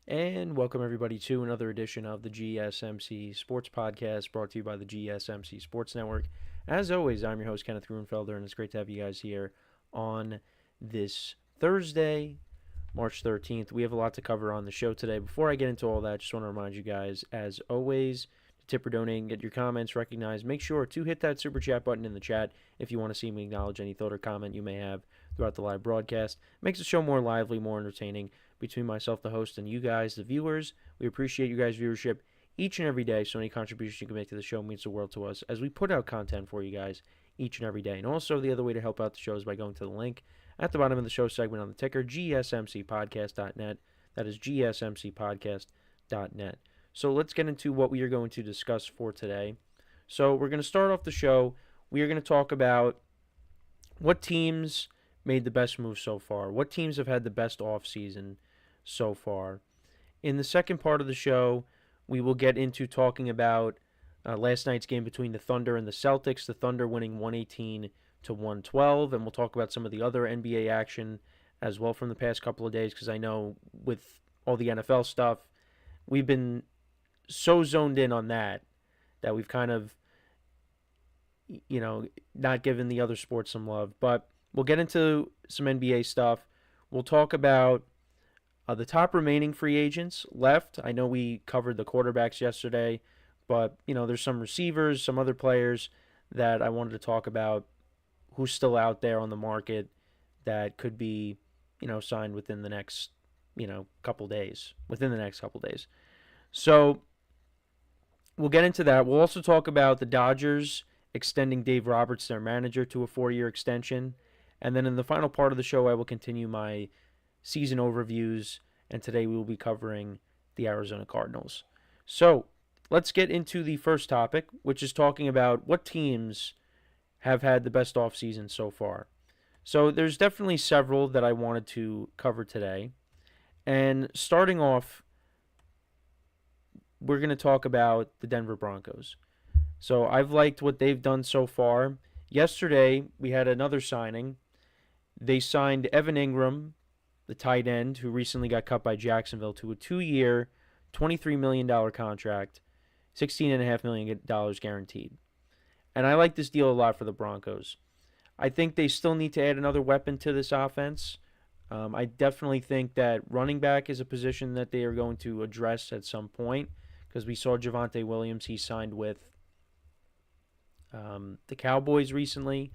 And welcome everybody to another edition of the GSMC Sports Podcast brought to you by the GSMC Sports Network. As always, I'm your host, Kenneth Gruenfelder, and it's great to have you guys here on this Thursday, March 13th. We have a lot to cover on the show today. Before I get into all that, just want to remind you guys, as always, to tip or donate and get your comments recognized. Make sure to hit that super chat button in the chat if you want to see me acknowledge any thought or comment you may have throughout the live broadcast. Makes the show more lively, more entertaining between myself, the host, and you guys, the viewers. We appreciate you guys' viewership each and every day, so any contributions you can make to the show means the world to us as we put out content for you guys each and every day. And also, the other way to help out the show is by going to the link at the bottom of the show segment on the ticker, gsmcpodcast.net. That is gsmcpodcast.net. So let's get into what we are going to discuss for today. So we're going to start off the show. We are going to talk about what teams made the best moves so far, what teams have had the best offseason so far. In the second part of the show, we will get into talking about last night's game between the Thunder and the Celtics. The Thunder winning 118 to 112, and we'll talk about some of the other NBA action as well from the past couple of days, because I know with all the NFL stuff, we've been so zoned in on that we've kind of, not given the other sports some love. But we'll get into some NBA stuff. We'll talk about the top remaining free agents left. I know we covered the quarterbacks yesterday, but there's some receivers, some other players that I wanted to talk about who's still out there on the market that could be, signed within the next, couple days. Within the next couple days. So we'll get into that. We'll also talk about the Dodgers extending Dave Roberts, their manager, to a 4-year extension. And then in the final part of the show, I will continue my season overviews, and today we will be covering the Arizona Cardinals. So let's get into the first topic, which is talking about what teams have had the best offseason so far. So there's definitely several that I wanted to cover today. And starting off, we're going to talk about the Denver Broncos. So I've liked what they've done so far. Yesterday, we had another signing. They signed Evan Ingram, the tight end, who recently got cut by Jacksonville, to a 2-year, $23 million contract, $16.5 million guaranteed. And I like this deal a lot for the Broncos. I think they still need to add another weapon to this offense. I definitely think that running back is a position that they are going to address at some point, because we saw Javonte Williams, he signed with the Cowboys recently.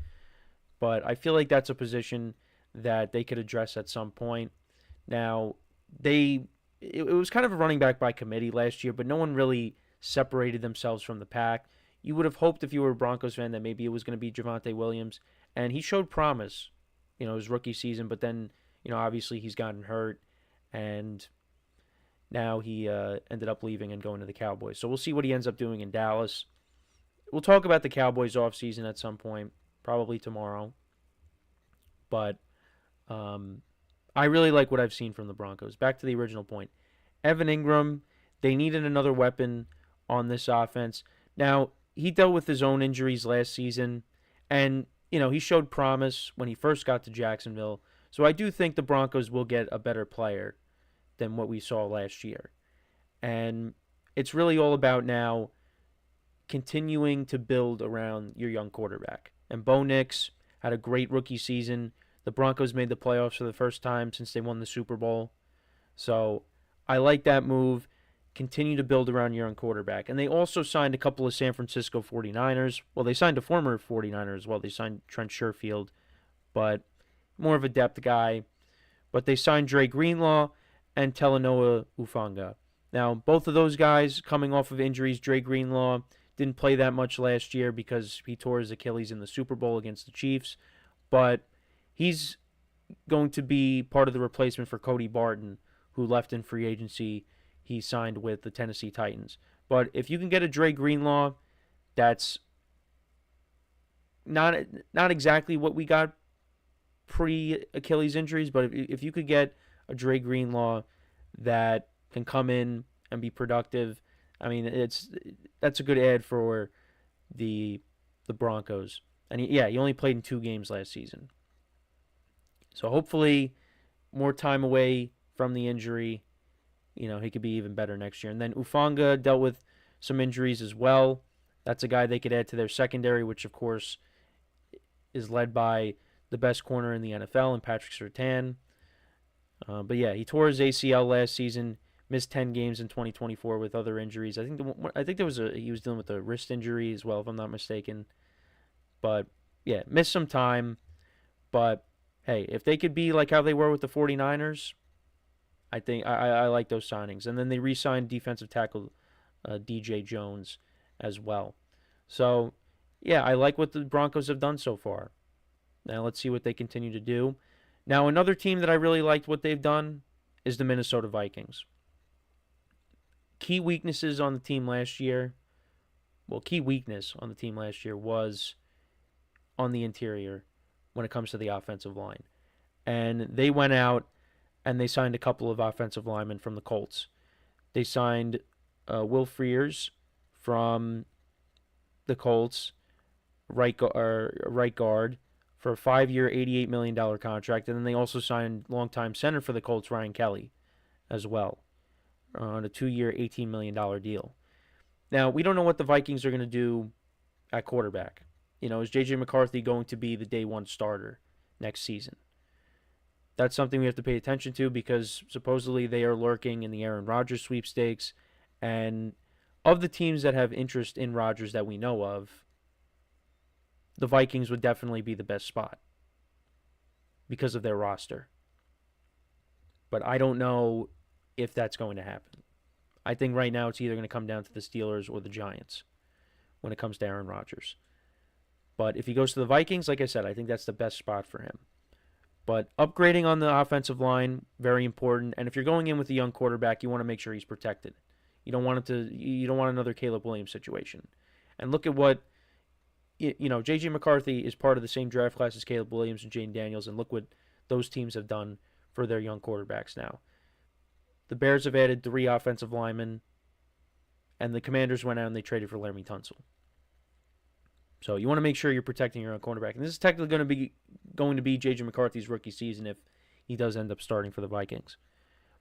But I feel like that's a position that they could address at some point. Now, it was kind of a running back by committee last year, but no one really separated themselves from the pack. You would have hoped, if you were a Broncos fan, that maybe it was going to be Javonte Williams, and he showed promise, his rookie season, but then, obviously he's gotten hurt, and now he ended up leaving and going to the Cowboys. So we'll see what he ends up doing in Dallas. We'll talk about the Cowboys offseason at some point, probably tomorrow. But I really like what I've seen from the Broncos. Back to the original point. Evan Ingram, they needed another weapon on this offense. Now, he dealt with his own injuries last season, and, he showed promise when he first got to Jacksonville. So I do think the Broncos will get a better player than what we saw last year. And it's really all about now continuing to build around your young quarterback. And Bo Nix had a great rookie season. The Broncos made the playoffs for the first time since they won the Super Bowl. So I like that move. Continue to build around your young quarterback. And they also signed a couple of San Francisco 49ers. Well, they signed a former 49er as well. They signed Trent Sherfield, but more of a depth guy. But they signed Dre Greenlaw and Talanoa Ufanga. Now, both of those guys coming off of injuries. Dre Greenlaw didn't play that much last year because he tore his Achilles in the Super Bowl against the Chiefs. But he's going to be part of the replacement for Cody Barton, who left in free agency. He signed with the Tennessee Titans. But if you can get a Dre Greenlaw, that's not exactly what we got pre-Achilles injuries, but if you could get a Dre Greenlaw that can come in and be productive, I mean, that's a good ad for the Broncos. And he only played in 2 games last season. So hopefully more time away from the injury, he could be even better next year. And then Ufanga dealt with some injuries as well. That's a guy they could add to their secondary, which of course is led by the best corner in the NFL, and Patrick Surtain. But yeah, he tore his ACL last season, missed 10 games in 2024 with other injuries. I think he was dealing with a wrist injury as well, if I'm not mistaken. But yeah, missed some time. But hey, if they could be like how they were with the 49ers, I think I like those signings. And then they re-signed defensive tackle DJ Jones as well. So yeah, I like what the Broncos have done so far. Now let's see what they continue to do. Now another team that I really liked what they've done is the Minnesota Vikings. Key weaknesses on the team last year. Well, key weakness on the team last year was on the interior when it comes to the offensive line. And they went out and they signed a couple of offensive linemen from the Colts. They signed Will Frears from the Colts, right guard, for a 5-year, $88 million contract. And then they also signed longtime center for the Colts, Ryan Kelly, as well, on a 2-year, $18 million deal. Now, we don't know what the Vikings are going to do at quarterback. Is J.J. McCarthy going to be the day one starter next season? That's something we have to pay attention to because supposedly they are lurking in the Aaron Rodgers sweepstakes. And of the teams that have interest in Rodgers that we know of, the Vikings would definitely be the best spot because of their roster. But I don't know if that's going to happen. I think right now it's either going to come down to the Steelers or the Giants when it comes to Aaron Rodgers. But if he goes to the Vikings, like I said, I think that's the best spot for him. But upgrading on the offensive line, very important. And if you're going in with a young quarterback, you want to make sure he's protected. You don't want another Caleb Williams situation. And look at what J.J. McCarthy is part of the same draft class as Caleb Williams and Jane Daniels, and look what those teams have done for their young quarterbacks now. The Bears have added 3 offensive linemen, and the Commanders went out and they traded for Laramie Tunsil. So you want to make sure you're protecting your own cornerback. And this is technically going to be J.J. McCarthy's rookie season if he does end up starting for the Vikings.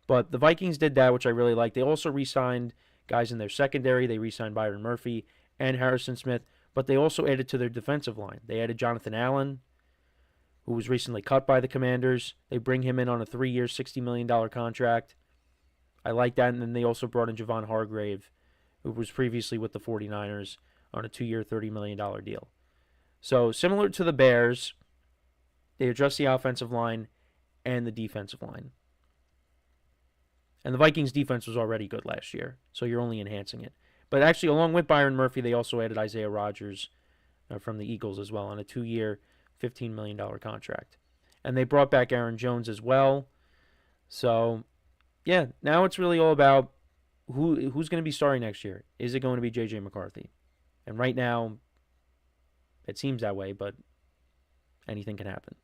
But the Vikings did that, which I really like. They also re-signed guys in their secondary. They re-signed Byron Murphy and Harrison Smith, but they also added to their defensive line. They added Jonathan Allen, who was recently cut by the Commanders. They bring him in on a 3-year, $60 million contract. I like that. And then they also brought in Javon Hargrave, who was previously with the 49ers, on a 2-year, $30 million deal. So similar to the Bears, they address the offensive line and the defensive line. And the Vikings defense was already good last year, so you're only enhancing it. But actually, along with Byron Murphy, they also added Isaiah Rodgers from the Eagles as well on a 2-year, $15 million contract. And they brought back Aaron Jones as well. So, yeah, now it's really all about who's going to be starting next year. Is it going to be J.J. McCarthy? And right now, it seems that way, but anything can happen.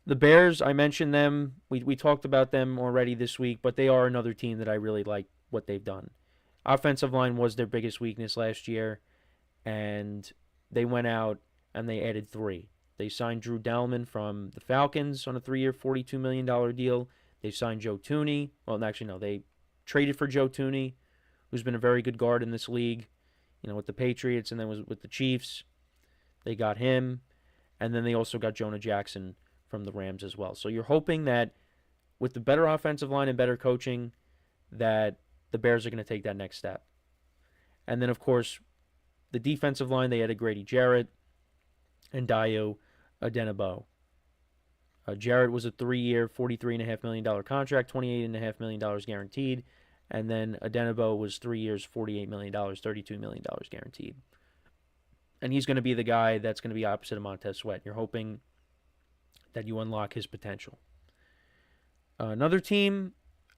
The Bears, I mentioned them. We talked about them already this week, but they are another team that I really like what they've done. Offensive line was their biggest weakness last year, and they went out and they added 3. They signed Drew Dalman from the Falcons on a 3-year, $42 million deal. They signed Joe Thuney. Well, actually, no, they traded for Joe Thuney, who's been a very good guard in this league, with the Patriots, and then was with the Chiefs. They got him, and then they also got Jonah Jackson from the Rams as well. So you're hoping that with the better offensive line and better coaching, that the Bears are going to take that next step. And then, of course, the defensive line, they added Grady Jarrett and Dayo Adenabo. Jarrett was a 3-year, $43.5 million contract, $28.5 million guaranteed. And then Adenabo was 3 years, $48 million, $32 million guaranteed. And he's going to be the guy that's going to be opposite of Montez Sweat. You're hoping that you unlock his potential. Another team,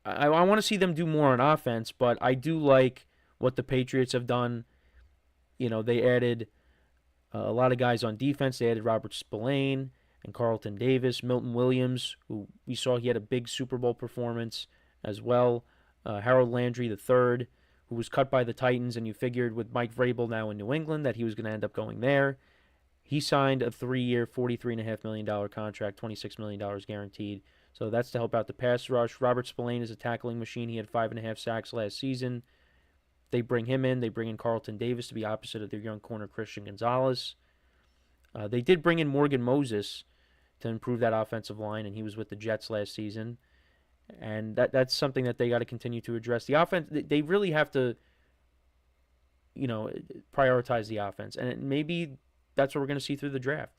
I want to see them do more on offense, but I do like what the Patriots have done. They added a lot of guys on defense. They added Robert Spillane and Carlton Davis, Milton Williams, who we saw he had a big Super Bowl performance as well. Harold Landry III, who was cut by the Titans, and you figured with Mike Vrabel now in New England that he was going to end up going there. He signed a 3-year, $43.5 million contract, $26 million guaranteed. So that's to help out the pass rush. Robert Spillane is a tackling machine. He had 5.5 sacks last season. They bring him in. They bring in Carlton Davis to be opposite of their young corner Christian Gonzalez. They did bring in Morgan Moses to improve that offensive line, and he was with the Jets last season. And that's something that they got to continue to address. The offense, they really have to, prioritize the offense. And maybe that's what we're going to see through the draft.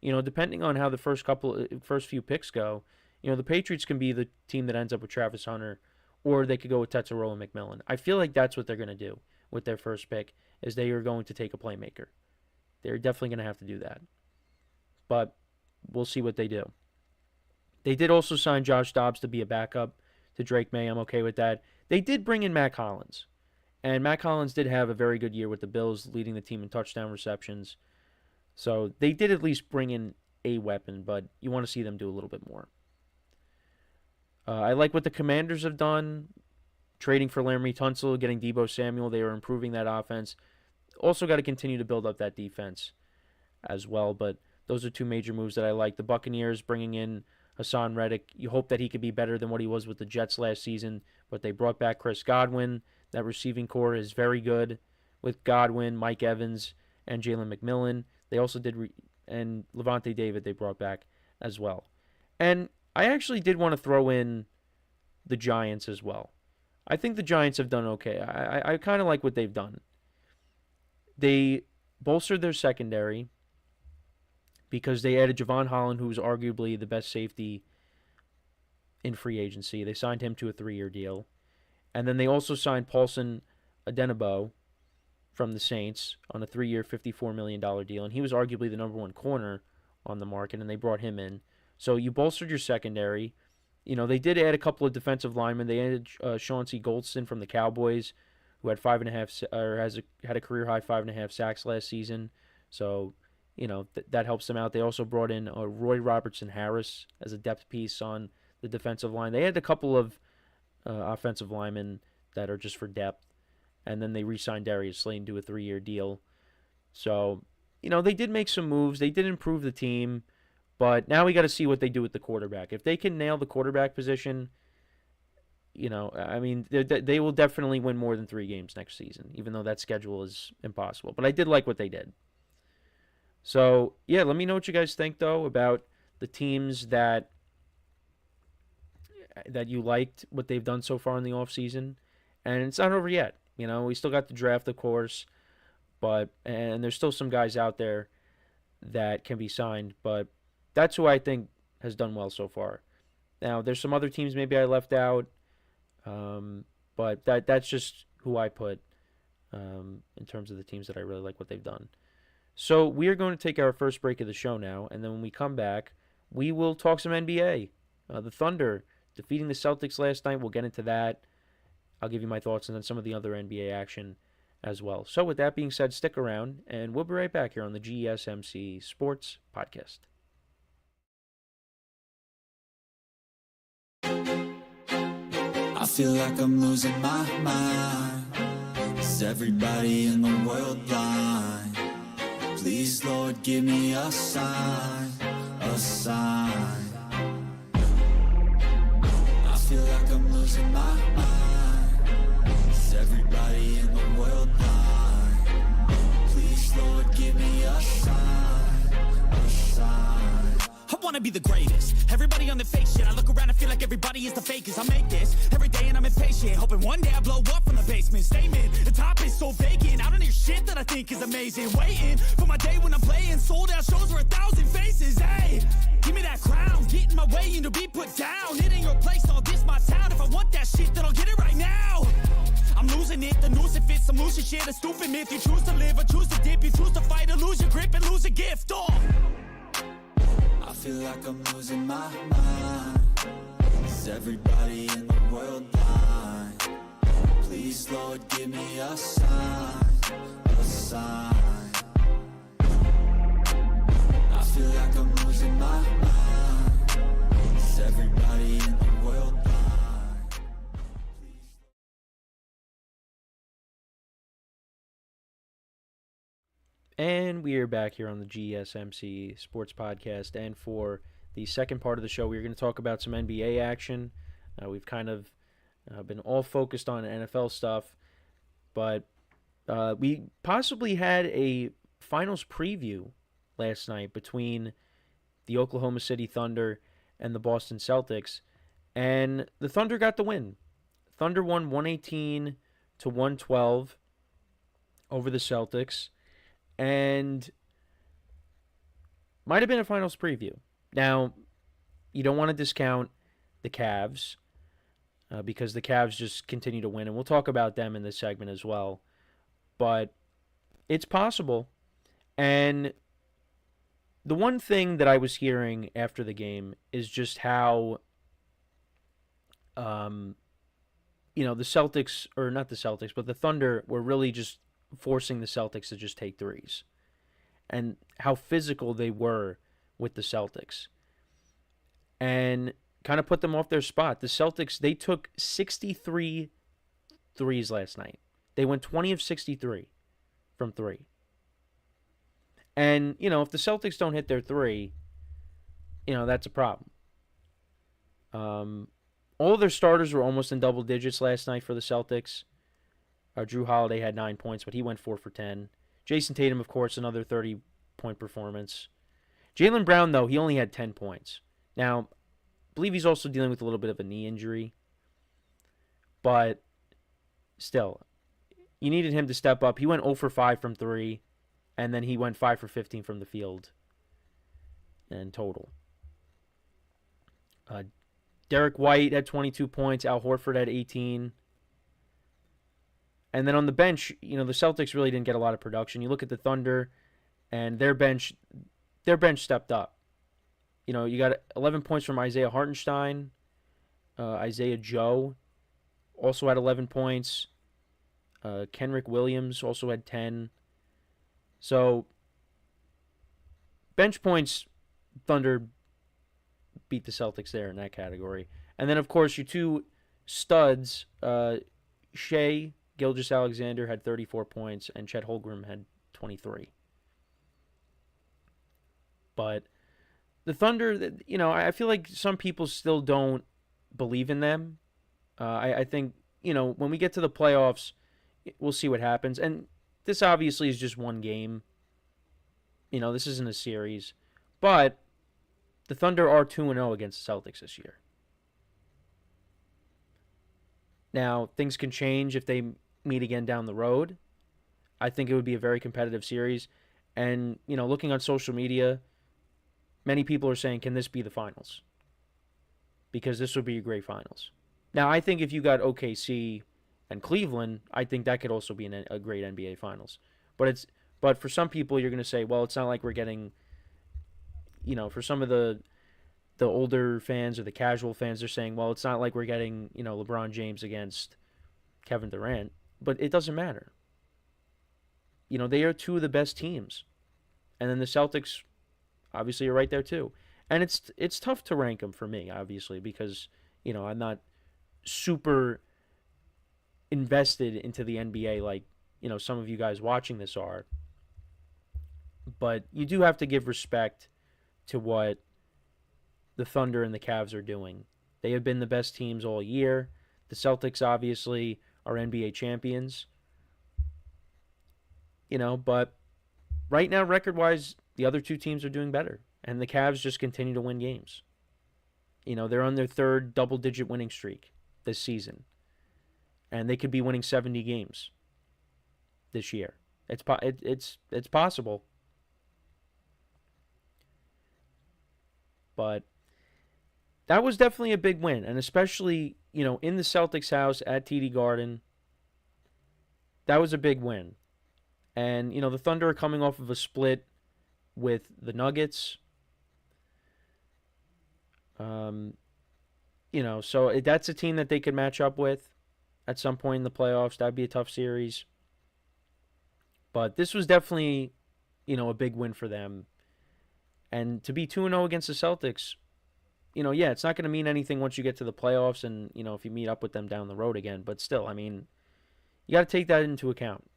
Depending on how the first few picks go, the Patriots can be the team that ends up with Travis Hunter, or they could go with Tetsurola McMillan. I feel like that's what they're going to do with their first pick, is they are going to take a playmaker. They're definitely going to have to do that. But we'll see what they do. They did also sign Josh Dobbs to be a backup to Drake May. I'm okay with that. They did bring in Matt Collins. And Matt Collins did have a very good year with the Bills, leading the team in touchdown receptions. So they did at least bring in a weapon, but you want to see them do a little bit more. I like what the Commanders have done, trading for Laramie Tunsil, getting Deebo Samuel. They are improving that offense. Also got to continue to build up that defense as well, but those are two major moves that I like. The Buccaneers bringing in Hassan Reddick. You hope that he could be better than what he was with the Jets last season, but they brought back Chris Godwin. That receiving core is very good with Godwin, Mike Evans, and Jalen McMillan. They also did, and Levante David they brought back as well. And I actually did want to throw in the Giants as well. I think the Giants have done okay. I kind of like what they've done. They bolstered their secondary because they added Javon Holland, who was arguably the best safety in free agency. They signed him to a 3-year deal. And then they also signed Paulson Adenabo from the Saints on a 3-year, $54 million deal. And he was arguably the number one corner on the market, and they brought him in. So you bolstered your secondary. They did add a couple of defensive linemen. They added Chauncey Goldston from the Cowboys, who had had a career high 5.5 sacks last season. So, that helps them out. They also brought in Roy Robertson Harris as a depth piece on the defensive line. They had a couple of offensive linemen that are just for depth, and then they re-signed Darius Slayton to a 3-year deal. So, they did make some moves. They did improve the team. But now we got to see what they do with the quarterback. If they can nail the quarterback position, they will definitely win more than 3 games next season, even though that schedule is impossible. But I did like what they did. So, yeah, let me know what you guys think, though, about the teams that you liked, what they've done so far in the offseason. And it's not over yet. We still got the draft, of course, and there's still some guys out there that can be signed, but that's who I think has done well so far. Now, there's some other teams maybe I left out, but that's just who I put in terms of the teams that I really like what they've done. So we are going to take our first break of the show now, and then when we come back, we will talk some NBA. The Thunder defeating the Celtics last night. We'll get into that. I'll give you my thoughts and then some of the other NBA action as well. So with that being said, stick around, and we'll be right back here on the GSMC Sports Podcast. I feel like I'm losing my mind. Is everybody in the world blind? Please, Lord, give me a sign, a sign. I feel like I'm losing my mind. Is everybody in the world blind? Please, Lord, give me a sign, a sign. I wanna be the greatest. Everybody on the fake shit. I look around and feel like everybody is the fakest. I make this every day and I'm impatient, hoping one day I blow up from the basement. Statement, the top is so vacant. I don't hear shit that I think is amazing. Waiting for my day when I'm playing sold out shows for 1,000 faces. Hey, give me that crown, get in my way and to be put down. It ain't your place, all this my town. If I want that shit, then I'll get it right now. I'm losing it, the noose it fits. I'm losing shit, a stupid myth. You choose to live or choose to dip. You choose to fight or lose your grip and lose a gift. Oh, I feel like I'm losing my mind. Is everybody in the world blind? Please, Lord, give me a sign, a sign. I feel like I'm losing my mind. Is everybody in the world blind? And we are back here on the GSMC Sports Podcast. And for the second part of the show, we're going to talk about some NBA action. We've kind of been all focused on NFL stuff, but we possibly had a finals preview last night between the Oklahoma City Thunder and the Boston Celtics, and the Thunder got the win. Thunder won 118 to 112 over the Celtics, and might have been a finals preview. Now, you don't want to discount the Cavs because the Cavs just continue to win, and we'll talk about them in this segment as well. But it's possible. And the one thing that I was hearing after the game is just how, the Celtics, or not the Celtics, but the Thunder were really just forcing the Celtics to just take threes. And how physical they were with the Celtics. And kind of put them off their spot. The Celtics, they took 63 threes last night. They went 20 of 63 from three. And, if the Celtics don't hit their three, that's a problem. All of their starters were almost in double digits last night for the Celtics. Drew Holiday had 9 points, but he went 4 for 10. Jason Tatum, of course, another 30-point performance. Jaylen Brown, though, he only had 10 points. Now, I believe he's also dealing with a little bit of a knee injury. But still, you needed him to step up. He went 0 for 5 from 3, and then he went 5 for 15 from the field in total. Derek White had 22 points. Al Horford had 18. And then on the bench, the Celtics really didn't get a lot of production. You look at the Thunder, and their bench stepped up. You got 11 points from Isaiah Hartenstein. Isaiah Joe also had 11 points. Kenrick Williams also had 10. So, bench points, Thunder beat the Celtics there in that category. And then, of course, your two studs, Shea Gilgeous-Alexander had 34 points, and Chet Holmgren had 23. But the Thunder, I feel like some people still don't believe in them. I think, when we get to the playoffs, we'll see what happens. And this obviously is just one game. This isn't a series. But the Thunder are 2-0 against the Celtics this year. Now, things can change if they meet again down the road. I think it would be a very competitive series. And, looking on social media, many people are saying, can this be the finals? Because this would be a great finals. Now, I think if you got OKC and Cleveland, I think that could also be a great NBA finals. But for some people, you're going to say, well, it's not like we're getting, for some of the older fans or the casual fans, they're saying, well, it's not like we're getting, LeBron James against Kevin Durant. But it doesn't matter. They are two of the best teams. And then the Celtics, obviously, are right there too. And it's tough to rank them for me, obviously, because, I'm not super invested into the NBA like, some of you guys watching this are. But you do have to give respect to what the Thunder and the Cavs are doing. They have been the best teams all year. The Celtics, obviously, are NBA champions. But right now, record-wise, the other two teams are doing better. And the Cavs just continue to win games. They're on their third double-digit winning streak this season. And they could be winning 70 games this year. It's possible. But that was definitely a big win. And especially, in the Celtics house at TD Garden, that was a big win. And, the Thunder are coming off of a split with the Nuggets. So that's a team that they could match up with at some point in the playoffs. That'd be a tough series. But this was definitely, a big win for them. And to be 2-0 against the Celtics, it's not going to mean anything once you get to the playoffs and, if you meet up with them down the road again. But still, you got to take that into account.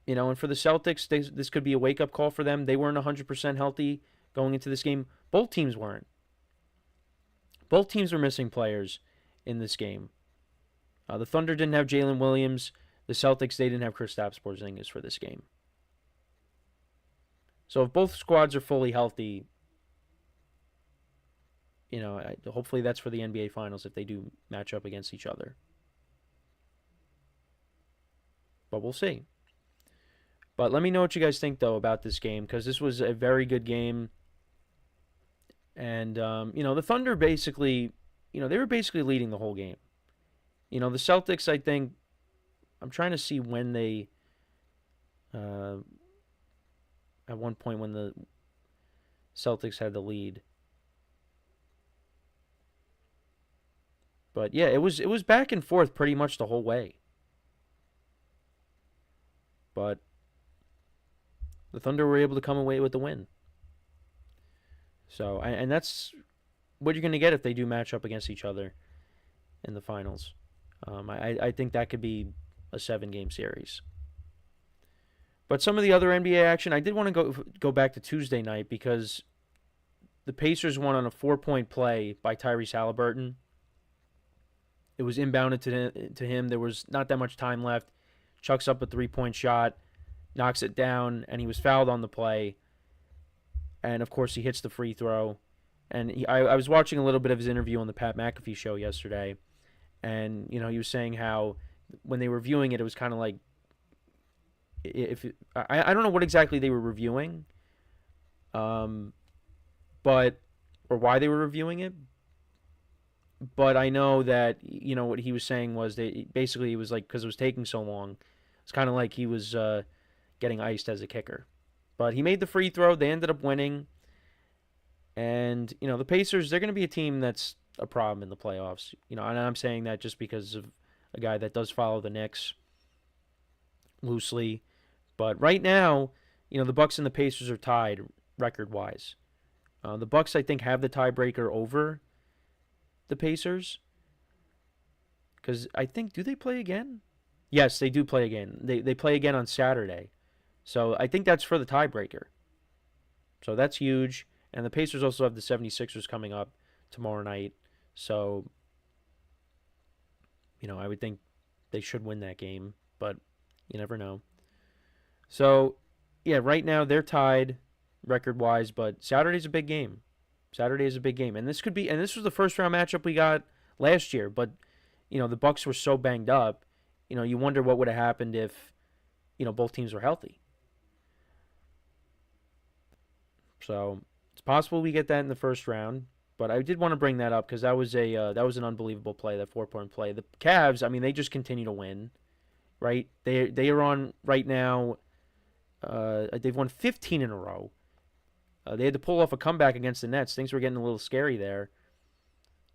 And for the Celtics, this could be a wake-up call for them. They weren't 100% healthy going into this game. Both teams weren't. Both teams were missing players in this game. The Thunder didn't have Jalen Williams. The Celtics, they didn't have Kristaps Porzingis for this game. So if both squads are fully healthy, hopefully that's for the NBA Finals if they do match up against each other. But we'll see. But let me know what you guys think, though, about this game, because this was a very good game. And, the Thunder basically, they were basically leading the whole game. The Celtics, I think, I'm trying to see when they, at one point when the Celtics had the lead. But, yeah, it was back and forth pretty much the whole way. But the Thunder were able to come away with the win. So, and that's what you're going to get if they do match up against each other in the finals. I think that could be a 7-game series. But some of the other NBA action, I did want to go back to Tuesday night because the Pacers won on a 4-point play by Tyrese Haliburton. It was inbounded to him. There was not that much time left. Chucks up a 3-point shot, knocks it down, and he was fouled on the play. And, of course, he hits the free throw. And I was watching a little bit of his interview on the Pat McAfee show yesterday. And, he was saying how when they were reviewing it, it was kind of like, I don't know what exactly they were reviewing, or why they were reviewing it. But I know that, what he was saying was it was like, because it was taking so long, it's kind of like he was getting iced as a kicker. But he made the free throw. They ended up winning. And, the Pacers, they're going to be a team that's a problem in the playoffs. And I'm saying that just because of a guy that does follow the Knicks loosely. But right now, the Bucks and the Pacers are tied record-wise. The Bucks, I think, have the tiebreaker over the Pacers. Because I think, do they play again? Yes, they do play again. They play again on Saturday. So I think that's for the tiebreaker. So that's huge. And the Pacers also have the 76ers coming up tomorrow night. So, I would think they should win that game. But you never know. So, yeah, right now they're tied record-wise. But Saturday's a big game. And this was the first-round matchup we got last year. But, the Bucks were so banged up. You wonder what would have happened if, both teams were healthy. So it's possible we get that in the first round, but I did want to bring that up because that was an unbelievable play, that 4-point play. The Cavs, they just continue to win, right? They are on right now. They've won 15 in a row. They had to pull off a comeback against the Nets. Things were getting a little scary there,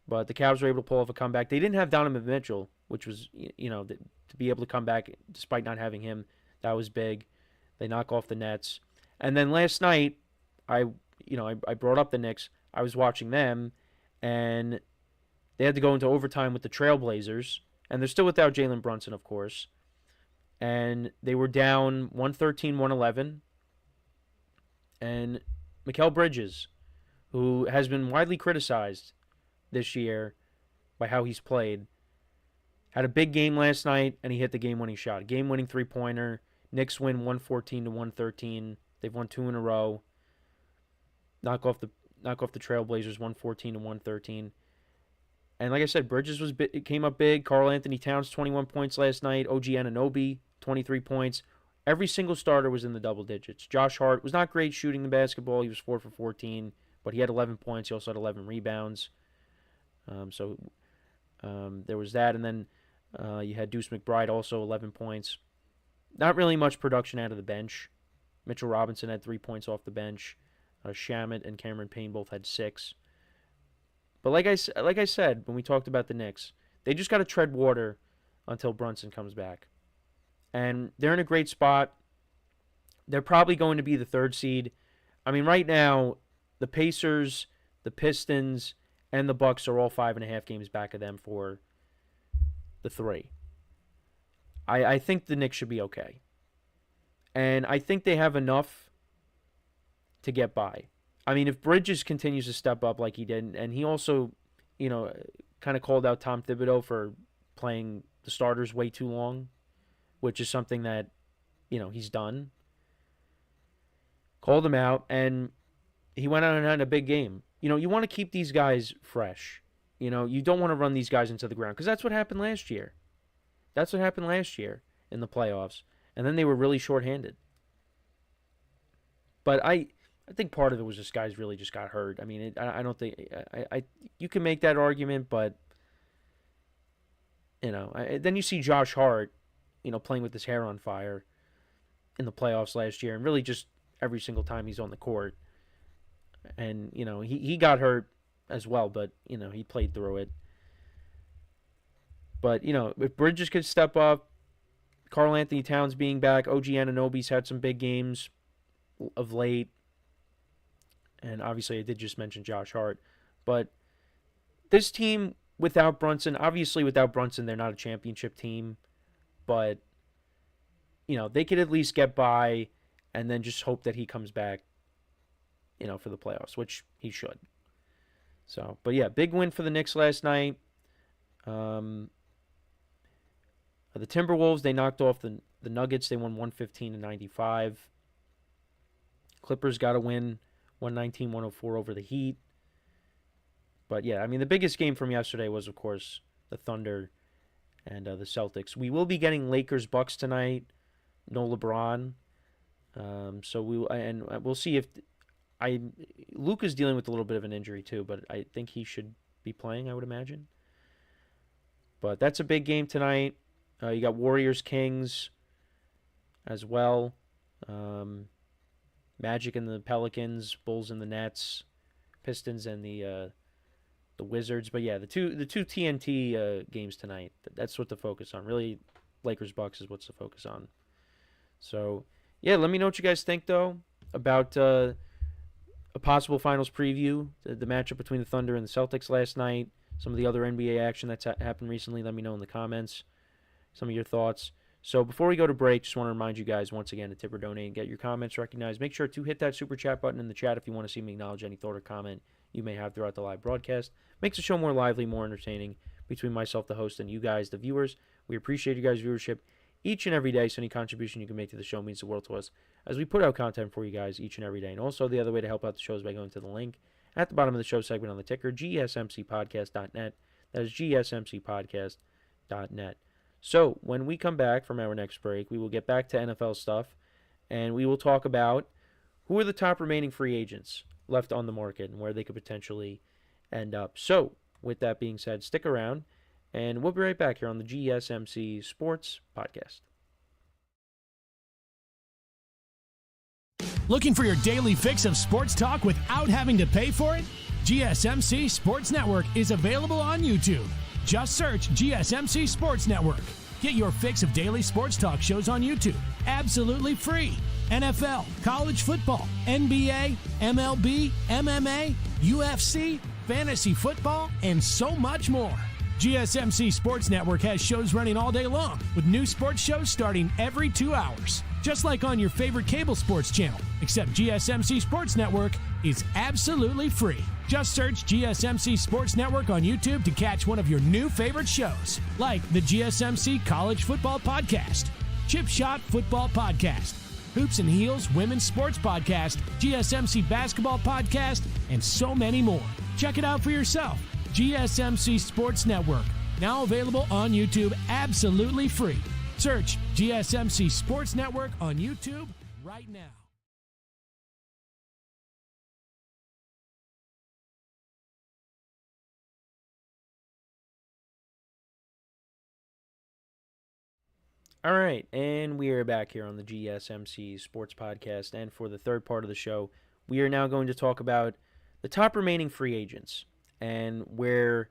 but the Cavs were able to pull off a comeback. They didn't have Donovan Mitchell, which was to be able to come back despite not having him, that was big. They knock off the Nets, and then last night. I brought up the Knicks. I was watching them, and they had to go into overtime with the Trailblazers, and they're still without Jalen Brunson, of course. And they were down 113-111. And Mikal Bridges, who has been widely criticized this year by how he's played, had a big game last night, and he hit the game-winning shot. Game-winning three-pointer. Knicks win 114-113. They've won 2 in a row. Knock off the Trailblazers 114-113. And like I said, Bridges came up big. Karl Anthony Towns 21 points last night. OG Anunoby 23 points. Every single starter was in the double digits. Josh Hart was not great shooting the basketball. He was 4 for 14, but he had 11 points. He also had 11 rebounds. So there was that, and then you had Deuce McBride also 11 points. Not really much production out of the bench. Mitchell Robinson had 3 points off the bench. Shamet and Cameron Payne both had 6. But like I said when we talked about the Knicks, they just got to tread water until Brunson comes back. And they're in a great spot. They're probably going to be the 3rd seed. Right now, the Pacers, the Pistons, and the Bucks are all 5.5 games back of them for the 3. I think the Knicks should be okay. And I think they have enough to get by. I mean, if Bridges continues to step up like he did, and he also, kind of called out Tom Thibodeau for playing the starters way too long, which is something that, he's done. Called him out, and he went out and had a big game. You want to keep these guys fresh. You don't want to run these guys into the ground because that's what happened last year. That's what happened last year in the playoffs, and then they were really shorthanded. But I think part of it was just guys really just got hurt. I mean, I don't think you can make that argument, but then you see Josh Hart, playing with his hair on fire in the playoffs last year, and really just every single time he's on the court. And, he got hurt as well, but, he played through it. But, if Bridges could step up, Karl Anthony Towns being back, OG Anunoby's had some big games of late. And obviously I did just mention Josh Hart. But this team without Brunson, obviously without Brunson, they're not a championship team. But, they could at least get by and then just hope that he comes back, for the playoffs, which he should. So, but yeah, big win for the Knicks last night. The Timberwolves, they knocked off the Nuggets. They won 115-95. Clippers got a win, 119-104 over the Heat. But yeah, I mean, the biggest game from yesterday was, of course, the Thunder and the Celtics. We will be getting Lakers-Bucks tonight. No LeBron. So we'll see if Luke is dealing with a little bit of an injury too, but I think he should be playing, I would imagine. But that's a big game tonight. You got Warriors-Kings as well. Magic and the Pelicans, Bulls and the Nets, Pistons and the Wizards. But yeah, the two TNT games tonight. That's what to focus on. Really, Lakers-Bucks is what's to focus on. So yeah, let me know what you guys think though about a possible finals preview, the matchup between the Thunder and the Celtics last night, some of the other NBA action that's happened recently. Let me know in the comments some of your thoughts. So before we go to break, just want to remind you guys once again to tip or donate and get your comments recognized. Make sure to hit that super chat button in the chat if you want to see me acknowledge any thought or comment you may have throughout the live broadcast. Makes the show more lively, more entertaining between myself, the host, and you guys, the viewers. We appreciate you guys' viewership each and every day, so any contribution you can make to the show means the world to us as we put out content for you guys each and every day. And also, the other way to help out the show is by going to the link at the bottom of the show segment on the ticker, GSMCpodcast.net. That is GSMCpodcast.net. So, when we come back from our next break, we will get back to NFL stuff, and we will talk about who are the top remaining free agents left on the market and where they could potentially end up. So, with that being said, stick around, and we'll be right back here on the GSMC Sports Podcast. Looking for your daily fix of sports talk without having to pay for it? GSMC Sports Network is available on YouTube. Just search GSMC Sports Network. Get your fix of daily sports talk shows on YouTube, absolutely free. NFL, college football, NBA, MLB, MMA, UFC, fantasy football, and so much more. GSMC Sports Network has shows running all day long, with new sports shows starting every 2 hours. Just like on your favorite cable sports channel, except GSMC Sports Network is absolutely free. Just search GSMC Sports Network on YouTube to catch one of your new favorite shows, like the GSMC College Football Podcast, Chip Shot Football Podcast, Hoops and Heels Women's Sports Podcast, GSMC Basketball Podcast, and so many more. Check it out for yourself. GSMC Sports Network, now available on YouTube absolutely free. Search GSMC Sports Network on YouTube right now. All right, and we are back here on the GSMC Sports Podcast, and for the third part of the show, we are now going to talk about the top remaining free agents and where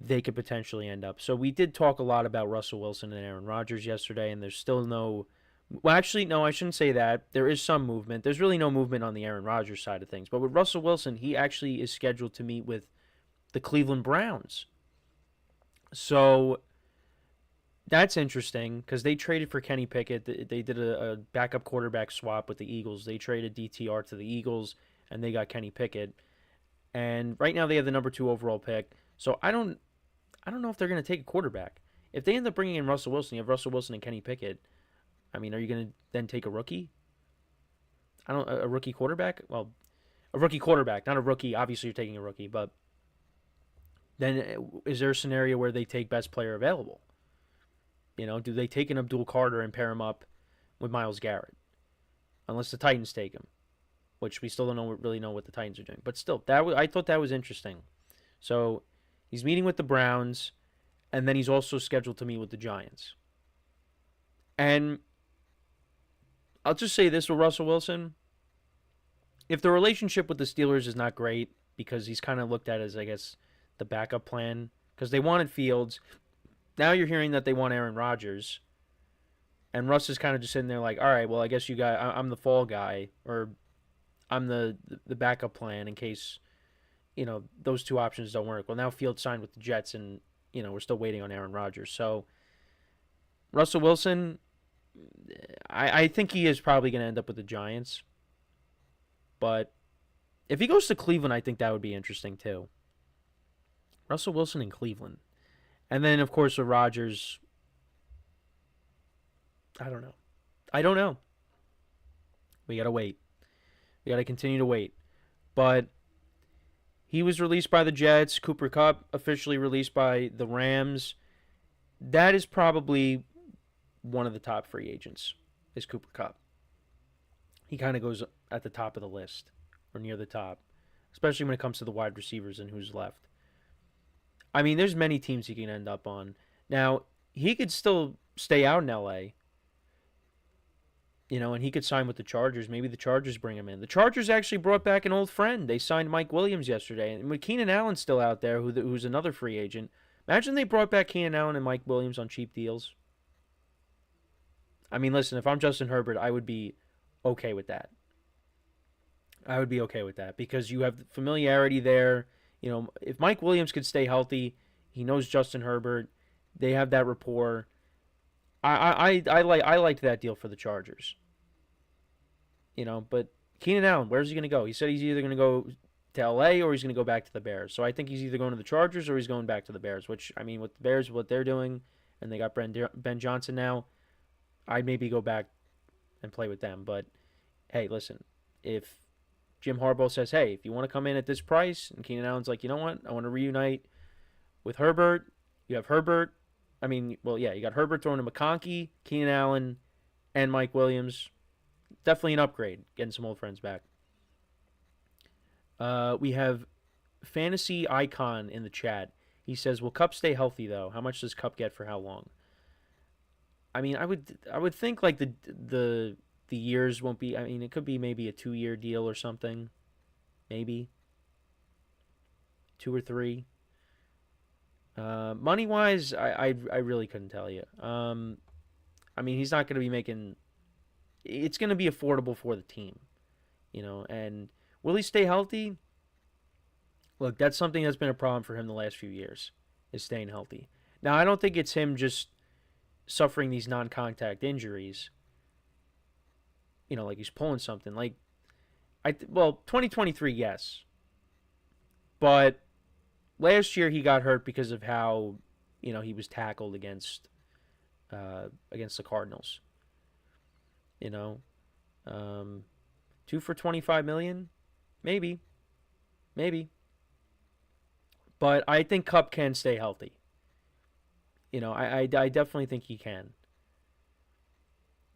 they could potentially end up. So we did talk a lot about Russell Wilson and Aaron Rodgers yesterday, and there's still no... Well, actually, no, I shouldn't say that. There is some movement. There's really no movement on the Aaron Rodgers side of things. But with Russell Wilson, he actually is scheduled to meet with the Cleveland Browns. So that's interesting because they traded for Kenny Pickett. They did a backup quarterback swap with the Eagles. They traded DTR to the Eagles, and they got Kenny Pickett. And right now they have the number 2 overall pick. So I don't know if they're going to take a quarterback. If they end up bringing in Russell Wilson, you have Russell Wilson and Kenny Pickett. I mean, are you going to then take a rookie? A rookie quarterback? Well, a rookie quarterback, not a rookie. Obviously, you're taking a rookie, but then is there a scenario where they take best player available? Do they take an Abdul Carter and pair him up with Myles Garrett? Unless the Titans take him, which we still don't really know what the Titans are doing. But still, I thought that was interesting. So he's meeting with the Browns, and then he's also scheduled to meet with the Giants. And I'll just say this with Russell Wilson. If the relationship with the Steelers is not great, because he's kind of looked at as, I guess, the backup plan, because they wanted Fields. Now you're hearing that they want Aaron Rodgers. And Russ is kind of just sitting there like, all right, well, I guess I'm the fall guy, or I'm the backup plan in case, those 2 options don't work. Well, now Fields signed with the Jets, and, we're still waiting on Aaron Rodgers. So Russell Wilson, I think he is probably going to end up with the Giants. But if he goes to Cleveland, I think that would be interesting too. Russell Wilson in Cleveland. And then, of course, with Rodgers, I don't know. We got to wait. We got to continue to wait. But he was released by the Jets. Cooper Kupp officially released by the Rams. That is probably one of the top free agents, is Cooper Kupp. He kind of goes at the top of the list, or near the top, especially when it comes to the wide receivers and who's left. I mean, there's many teams he can end up on. Now, he could still stay out in L.A., and he could sign with the Chargers. Maybe the Chargers bring him in. The Chargers actually brought back an old friend. They signed Mike Williams yesterday. And with Keenan Allen still out there, who's another free agent, imagine they brought back Keenan Allen and Mike Williams on cheap deals. I mean, listen, if I'm Justin Herbert, I would be okay with that. I would be okay with that because you have familiarity there. If Mike Williams could stay healthy, he knows Justin Herbert. They have that rapport. I liked that deal for the Chargers. But Keenan Allen, where's he going to go? He said he's either going to go to L.A. or he's going to go back to the Bears. So I think he's either going to the Chargers or he's going back to the Bears, which, I mean, with the Bears, what they're doing, and they got Ben Johnson now, I'd maybe go back and play with them. But, hey, listen, if Jim Harbaugh says, hey, if you want to come in at this price, and Keenan Allen's like, you know what, I want to reunite with Herbert. You have Herbert. You got Herbert throwing to McConkey, Keenan Allen, and Mike Williams. Definitely an upgrade, getting some old friends back. We have Fantasy Icon in the chat. He says, will Kupp stay healthy, though? How much does Kupp get for how long? I mean, I would think like the years won't be. I mean, it could be maybe a 2-year deal or something, maybe 2 or 3. Money wise, I really couldn't tell you. I mean, he's not going to be making. It's going to be affordable for the team, And will he stay healthy? Look, that's something that's been a problem for him the last few years, is staying healthy. Now, I don't think it's him just suffering these non-contact injuries. Like he's pulling something. 2023, yes. But last year he got hurt because of how, he was tackled against the Cardinals. 2 for $25 million, maybe. But I think Kupp can stay healthy. I definitely think he can.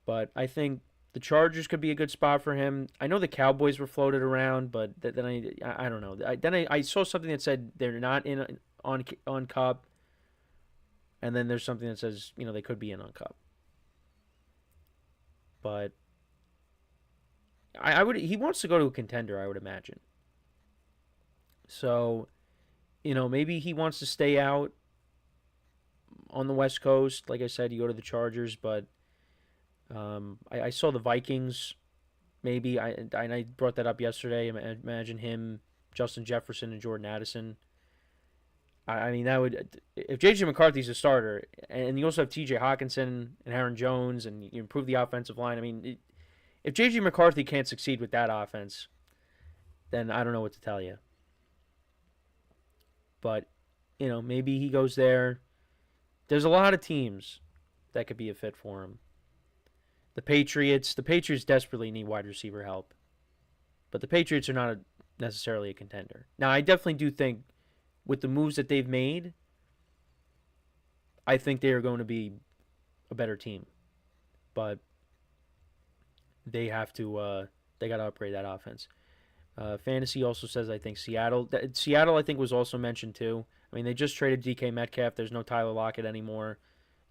But I think the Chargers could be a good spot for him. I know the Cowboys were floated around, but then I don't know. I saw something that said they're not in on Kupp, and then there's something that says they could be in on Kupp. But he wants to go to a contender, I would imagine. So, maybe he wants to stay out on the West Coast. Like I said, you go to the Chargers, but I saw the Vikings. Maybe I brought that up yesterday. Imagine him, Justin Jefferson, and Jordan Addison. I mean, that would, if J.J. McCarthy's a starter, and you also have T.J. Hawkinson and Aaron Jones, and you improve the offensive line. I mean, if J.J. McCarthy can't succeed with that offense, then I don't know what to tell you. But, maybe he goes there. There's a lot of teams that could be a fit for him. The Patriots desperately need wide receiver help. But the Patriots are not necessarily a contender. Now, I definitely do think with the moves that they've made, I think they are going to be a better team. But they have to they got to upgrade that offense. Fantasy also says, I think, Seattle. Seattle, I think, was also mentioned, too. I mean, they just traded DK Metcalf. There's no Tyler Lockett anymore.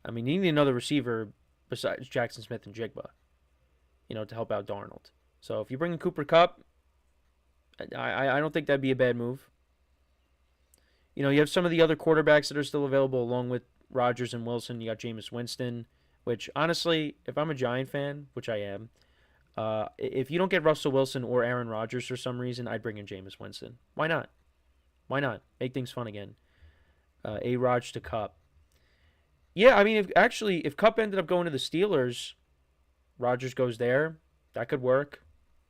I mean, you need another receiver besides Jackson Smith and Jigba, to help out Darnold. So if you bring in Cooper Kupp, I don't think that'd be a bad move. You have some of the other quarterbacks that are still available along with Rodgers and Wilson. You got Jameis Winston, which, honestly, if I'm a Giant fan, which I am, if you don't get Russell Wilson or Aaron Rodgers for some reason, I'd bring in Jameis Winston. Why not? Why not? Make things fun again. A-Rod to Kupp. Yeah, I mean, if Kupp ended up going to the Steelers, Rodgers goes there, that could work.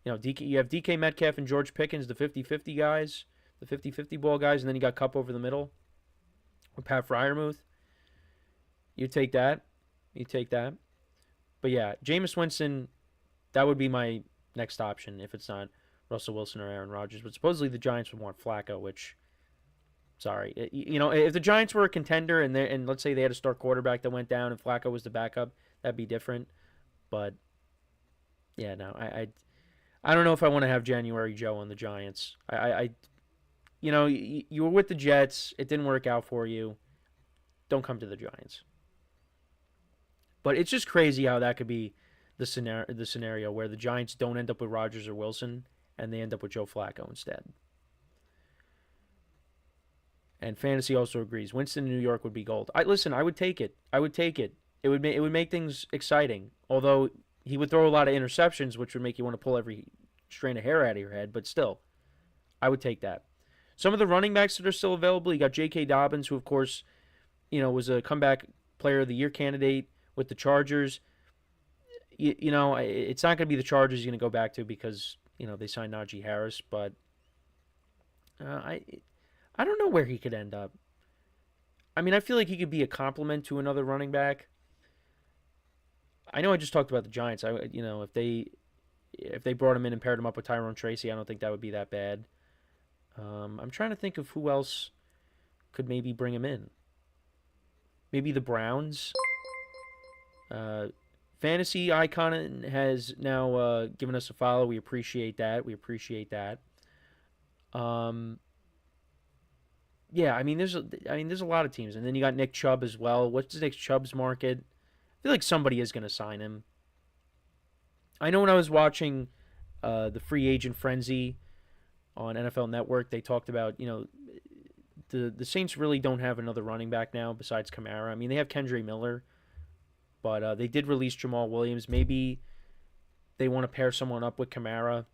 You have DK Metcalf and George Pickens, the 50-50 guys, the 50-50 ball guys, and then you got Kupp over the middle. Or Pat Freiermuth. You take that. But yeah, Jameis Winston, that would be my next option if it's not Russell Wilson or Aaron Rodgers. But supposedly the Giants would want Flacco, which, sorry. If the Giants were a contender and let's say they had a star quarterback that went down and Flacco was the backup, that'd be different. But, yeah, no, I don't know if I want to have January Joe on the Giants. You were with the Jets. It didn't work out for you. Don't come to the Giants. But it's just crazy how that could be the scenario where the Giants don't end up with Rodgers or Wilson and they end up with Joe Flacco instead. And Fantasy also agrees. Winston in New York would be gold. I would take it. It would make things exciting. Although he would throw a lot of interceptions, which would make you want to pull every strand of hair out of your head. But still, I would take that. Some of the running backs that are still available, you got J.K. Dobbins, who, of course, was a comeback player of the year candidate with the Chargers. It's not going to be the Chargers he's going to go back to because, they signed Najee Harris. But I don't know where he could end up. I mean, I feel like he could be a complement to another running back. I know I just talked about the Giants. If they brought him in and paired him up with Tyrone Tracy, I don't think that would be that bad. I'm trying to think of who else could maybe bring him in. Maybe the Browns. Fantasy Icon has now given us a follow. We appreciate that. Yeah, I mean, there's a lot of teams, and then you got Nick Chubb as well. What's Nick Chubb's market? I feel like somebody is going to sign him. I know when I was watching the free agent frenzy on NFL Network, they talked about the Saints really don't have another running back now besides Kamara. I mean, they have Kendre Miller, but they did release Jamal Williams. Maybe they want to pair someone up with Kamara.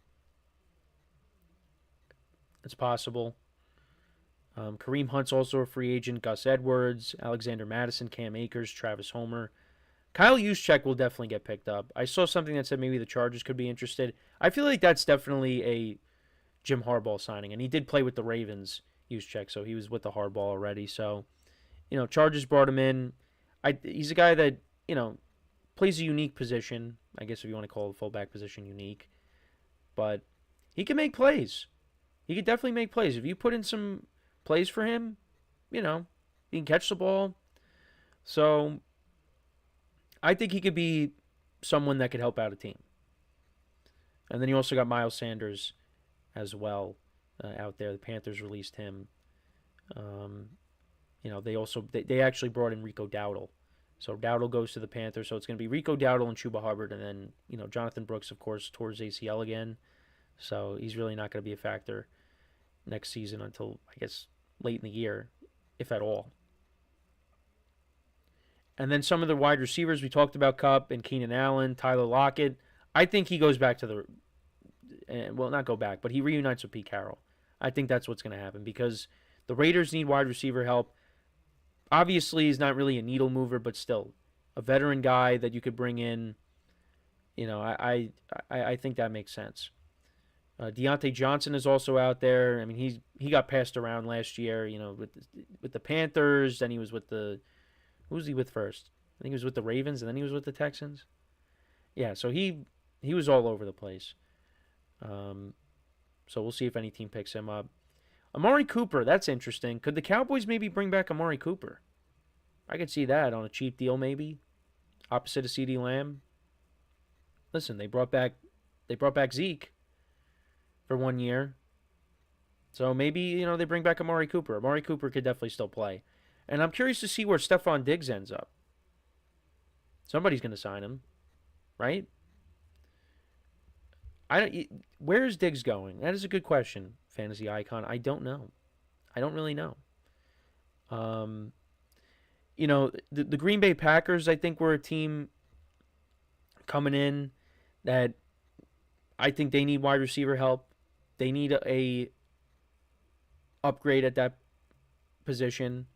It's possible. Kareem Hunt's also a free agent. Gus Edwards, Alexander Madison, Cam Akers, Travis Homer. Kyle Juszczyk will definitely get picked up. I saw something that said maybe the Chargers could be interested. I feel like that's definitely a Jim Harbaugh signing, and he did play with the Ravens, Juszczyk, so he was with the Harbaugh already. So, Chargers brought him in. He's a guy that, plays a unique position. I guess if you want to call the fullback position unique. But he can make plays. He could definitely make plays. If you put in some plays for him, he can catch the ball. So I think he could be someone that could help out a team. And then you also got Miles Sanders as well out there. The Panthers released him. They actually brought in Rico Dowdle. So Dowdle goes to the Panthers. So it's going to be Rico Dowdle and Chuba Hubbard. And then, Jonathan Brooks, of course, tore his ACL again. So he's really not going to be a factor next season until, I guess, late in the year, if at all. And then some of the wide receivers, we talked about Kupp and Keenan Allen, Tyler Lockett. I think he goes back to not go back, but he reunites with Pete Carroll. I think that's what's going to happen because the Raiders need wide receiver help. Obviously, he's not really a needle mover, but still a veteran guy that you could bring in. I think that makes sense. Deontay Johnson is also out there. I mean, he got passed around last year, with the Panthers. Then he was with who was he with first? I think he was with the Ravens, and then he was with the Texans. Yeah, so he was all over the place. So we'll see if any team picks him up. Amari Cooper, that's interesting. Could the Cowboys maybe bring back Amari Cooper? I could see that on a cheap deal, maybe opposite of CeeDee Lamb. Listen, they brought back Zeke for 1 year, so maybe they bring back Amari Cooper. Amari Cooper could definitely still play, and I'm curious to see where Stephon Diggs ends up. Somebody's going to sign him, right? Where's Diggs going? That is a good question, fantasy icon. I don't know. I don't really know. The Green Bay Packers, I think, were a team coming in that I think they need wide receiver help. They need a upgrade at that position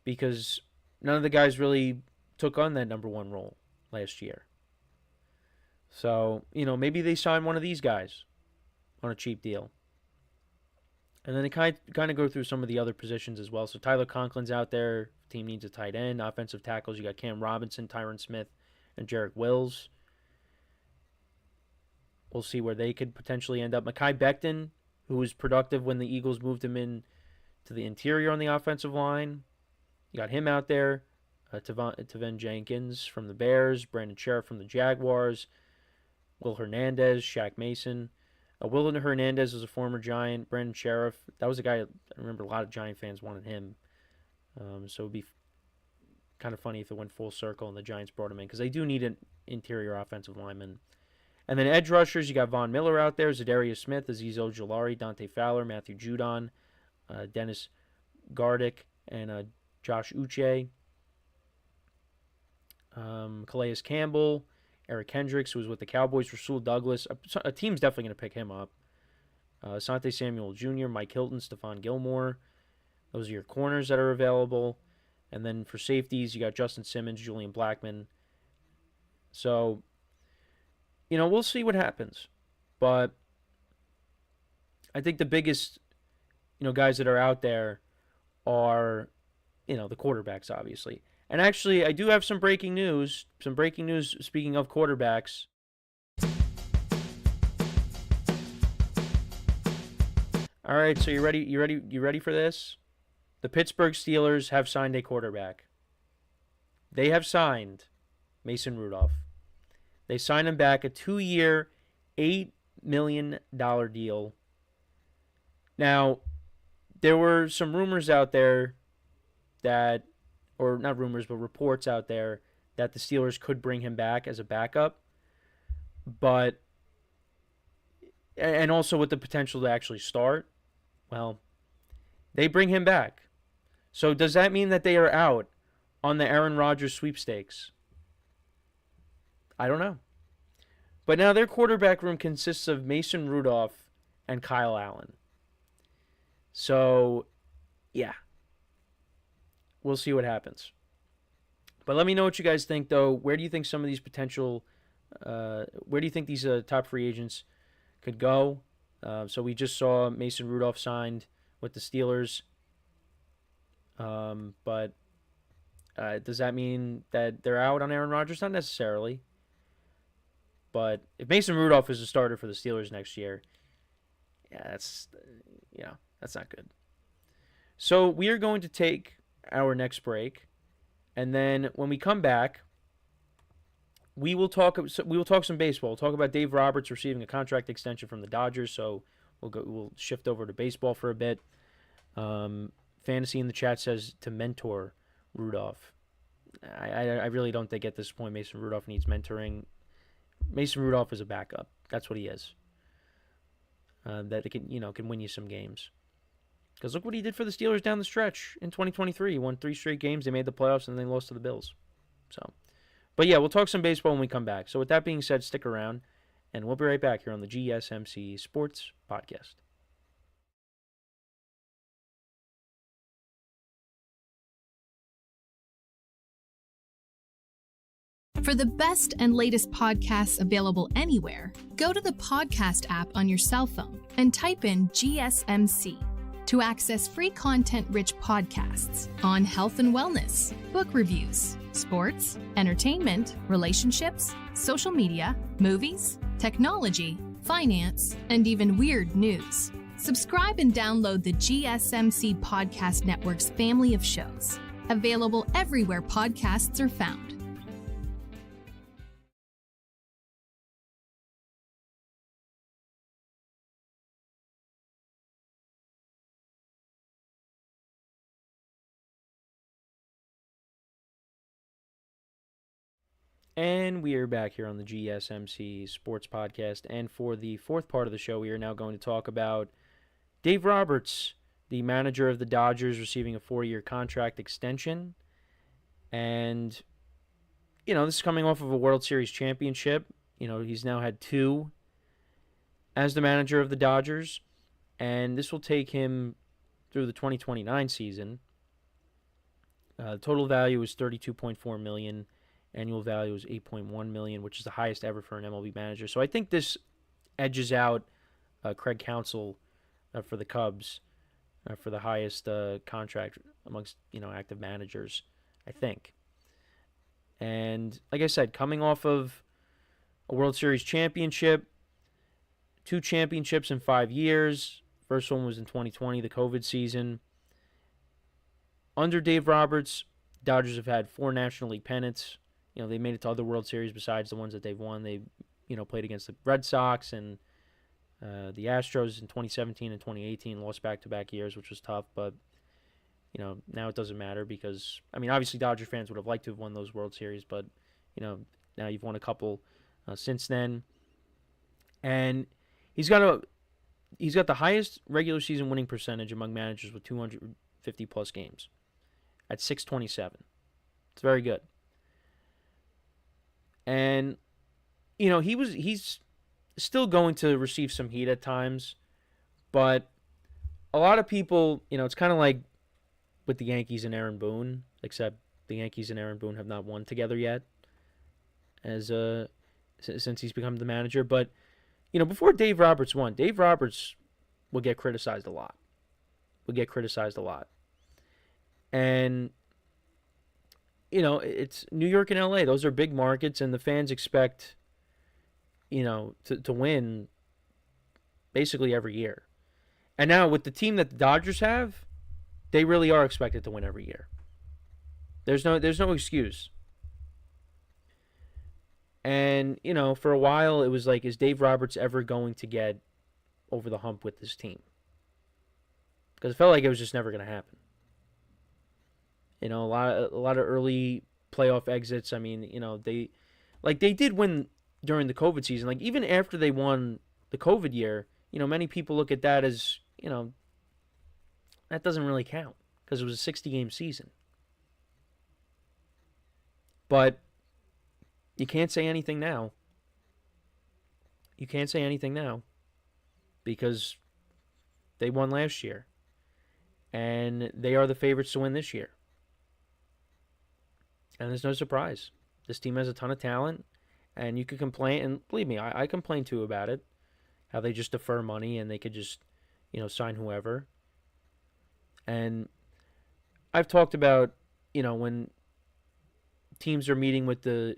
because none of the guys really took on that number one role last year. So, maybe they sign one of these guys on a cheap deal. And then they kind of go through some of the other positions as well. So Tyler Conklin's out there. Team needs a tight end. Offensive tackles, you got Cam Robinson, Tyron Smith, and Jarek Wills. We'll see where they could potentially end up. Mekhi Becton, who was productive when the Eagles moved him in to the interior on the offensive line. You got him out there. Tevin Jenkins from the Bears. Brandon Sheriff from the Jaguars. Will Hernandez, Shaq Mason. Will Hernandez was a former Giant. Brandon Sheriff, that was a guy I remember a lot of Giant fans wanted him. So it would be kind of funny if it went full circle and the Giants brought him in because they do need an interior offensive lineman. And then edge rushers, you got Von Miller out there, Zadarius Smith, Azeez Ojulari, Dante Fowler, Matthew Judon, Dennis Gardick, and Josh Uche. Calais Campbell, Eric Hendricks, who was with the Cowboys, Rasul Douglas. A team's definitely going to pick him up. Asante Samuel Jr., Mike Hilton, Stephon Gilmore. Those are your corners that are available. And then for safeties, you got Justin Simmons, Julian Blackmon. So, we'll see what happens. But I think the biggest, guys that are out there are, the quarterbacks, obviously. And actually, I do have some breaking news. Some breaking news speaking of quarterbacks. All right, so you ready? You ready for this? The Pittsburgh Steelers have signed a quarterback. They have signed Mason Rudolph. They signed him back a 2-year, $8 million deal. Now, there were some rumors out there that, or not rumors, but reports out there that the Steelers could bring him back as a backup. But, and also with the potential to actually start. Well, they bring him back. So does that mean that they are out on the Aaron Rodgers sweepstakes? I don't know. But now their quarterback room consists of Mason Rudolph and Kyle Allen. So, yeah. We'll see what happens. But let me know what you guys think, though. Where do you think some of these potential, where do you think these top free agents could go? So we just saw Mason Rudolph signed with the Steelers. But does that mean that they're out on Aaron Rodgers? Not necessarily. But if Mason Rudolph is a starter for the Steelers next year, that's not good. So we are going to take our next break, and then when we come back, we will talk some baseball. We'll talk about Dave Roberts receiving a contract extension from the Dodgers. So we'll shift over to baseball for a bit. Fantasy in the chat says to mentor Rudolph. I really don't think at this point Mason Rudolph needs mentoring. Mason Rudolph is a backup. That's what he is. That it can win you some games. Because look what he did for the Steelers down the stretch in 2023. He won 3 straight games. They made the playoffs, and they lost to the Bills. But yeah, we'll talk some baseball when we come back. So with that being said, stick around, and we'll be right back here on the GSMC Sports Podcast. For the best and latest podcasts available anywhere, go to the podcast app on your cell phone and type in GSMC to access free content-rich podcasts on health and wellness, book reviews, sports, entertainment, relationships, social media, movies, technology, finance, and even weird news. Subscribe and download the GSMC Podcast Network's family of shows, available everywhere podcasts are found. And we are back here on the GSMC Sports Podcast. And for the fourth part of the show, we are now going to talk about Dave Roberts, the manager of the Dodgers, receiving a 4-year contract extension. And, this is coming off of a World Series championship. He's now had 2 as the manager of the Dodgers. And this will take him through the 2029 season. The total value is $32.4 million. Annual value is $8.1 million, which is the highest ever for an MLB manager. So I think this edges out Craig Counsell for the Cubs for the highest contract amongst active managers, I think. And like I said, coming off of a World Series championship, 2 championships in 5 years. First one was in 2020, the COVID season. Under Dave Roberts, Dodgers have had 4 National League pennants. They made it to other World Series besides the ones that they've won. They, played against the Red Sox and the Astros in 2017 and 2018, lost back-to-back years, which was tough. But, now it doesn't matter because, obviously Dodger fans would have liked to have won those World Series. But, now you've won a couple since then. And he's got the highest regular season winning percentage among managers with 250-plus games at .627. It's very good. And, he's still going to receive some heat at times, but a lot of people, it's kind of like with the Yankees and Aaron Boone, except the Yankees and Aaron Boone have not won together yet since he's become the manager. But, before Dave Roberts won, Dave Roberts will get criticized a lot. And it's New York and LA. Those are big markets, and the fans expect, to win basically every year. And now with the team that the Dodgers have, they really are expected to win every year. There's no excuse. And, for a while it was like, is Dave Roberts ever going to get over the hump with this team? Because it felt like it was just never going to happen. A lot of early playoff exits. They did win during the COVID season. Like, even after they won the COVID year, many people look at that as, that doesn't really count because it was a 60-game season. But you can't say anything now. Because they won last year. And they are the favorites to win this year. And there's no surprise. This team has a ton of talent, and you could complain, and believe me, I complain too about it, how they just defer money and they could just, sign whoever. And I've talked about, when teams are meeting with the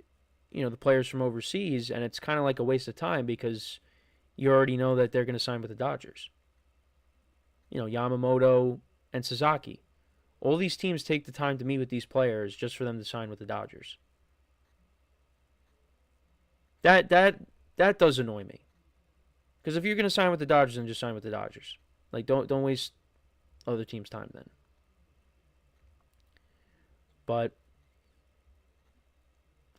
players from overseas, and it's kind of like a waste of time because you already know that they're going to sign with the Dodgers. Yamamoto and Sasaki. All these teams take the time to meet with these players just for them to sign with the Dodgers. That does annoy me. Because if you're going to sign with the Dodgers, then just sign with the Dodgers. Like, don't waste other teams' time then. But,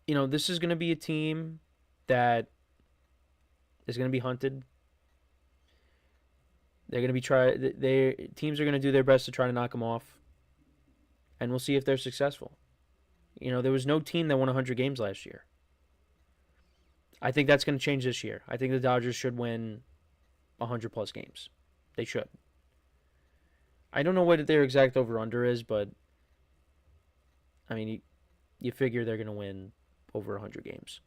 this is going to be a team that is going to be hunted. They're going to be teams are going to do their best to try to knock them off. And we'll see if they're successful. There was no team that won 100 games last year. I think that's going to change this year. I think the Dodgers should win 100-plus games. They should. I don't know what their exact over-under is, but, you figure they're going to win over 100 games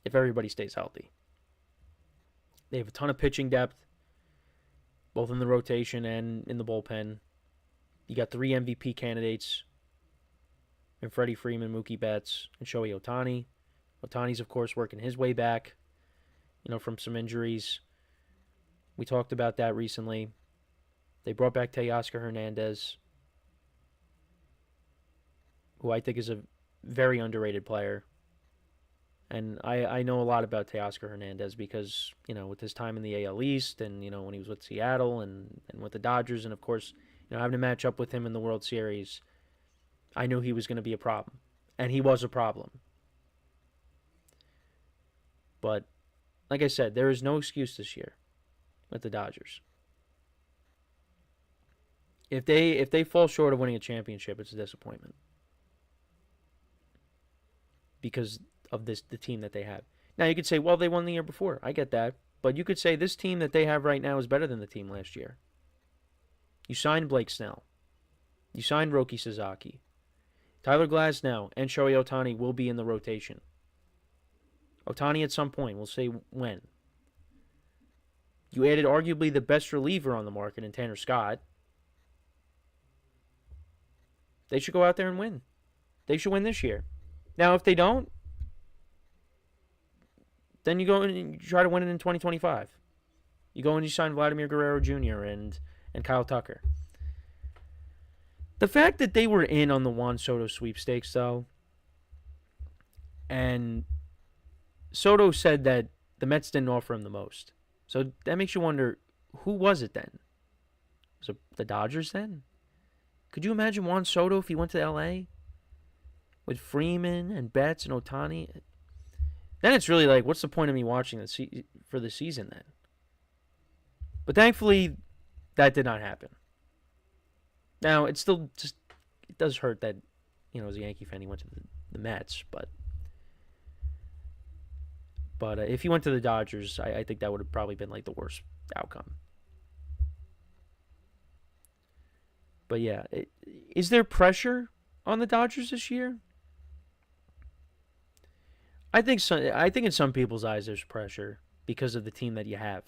if everybody stays healthy. They have a ton of pitching depth, both in the rotation and in the bullpen. You got 3 MVP candidates in Freddie Freeman, Mookie Betts, and Shohei Ohtani. Ohtani's, of course, working his way back, from some injuries. We talked about that recently. They brought back Teoscar Hernandez, who I think is a very underrated player. And I know a lot about Teoscar Hernandez because, with his time in the AL East and, when he was with Seattle and with the Dodgers, and, of course, having to match up with him in the World Series, I knew he was going to be a problem. And he was a problem. But, like I said, there is no excuse this year with the Dodgers. If they fall short of winning a championship, it's a disappointment. Because of the team that they have. Now, you could say, well, they won the year before. I get that. But you could say this team that they have right now is better than the team last year. You signed Blake Snell. You signed Roki Sasaki. Tyler Glasnow and Shohei Ohtani will be in the rotation. Ohtani at some point. We'll say when. You added arguably the best reliever on the market in Tanner Scott. They should go out there and win. They should win this year. Now, if they don't, then you go and you try to win it in 2025. You go and you sign Vladimir Guerrero Jr. and Kyle Tucker. The fact that they were in on the Juan Soto sweepstakes, though, and Soto said that the Mets didn't offer him the most. So that makes you wonder, who was it then? Was it the Dodgers then? Could you imagine Juan Soto if he went to L.A.? With Freeman and Betts and Ohtani? Then it's really like, what's the point of me watching for the season then? But thankfully, that did not happen. Now, it still just, it does hurt that, as a Yankee fan, he went to the Mets, but if he went to the Dodgers, I think that would have probably been like the worst outcome. But yeah, is there pressure on the Dodgers this year? I think so. I think in some people's eyes there's pressure because of the team that you have.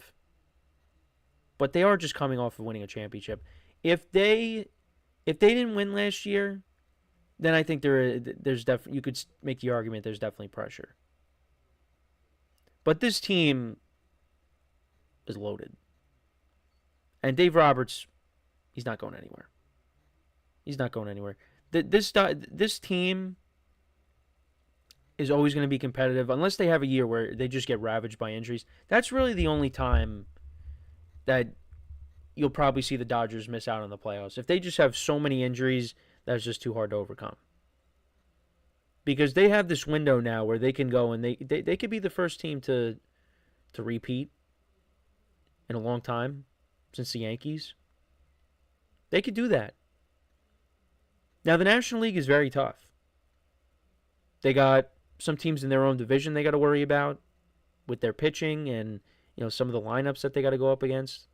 But they are just coming off of winning a championship. If they didn't win last year, then I think there's definitely, you could make the argument there's definitely pressure. But this team is loaded. And Dave Roberts, he's not going anywhere. He's not going anywhere. This team is always going to be competitive unless they have a year where they just get ravaged by injuries. That's really the only time that you'll probably see the Dodgers miss out on the playoffs. If they just have so many injuries, that's just too hard to overcome. Because they have this window now where they can go and they could be the first team to repeat in a long time since the Yankees. They could do that. Now, the National League is very tough. They got some teams in their own division they got to worry about with their pitching and, some of the lineups that they got to go up against.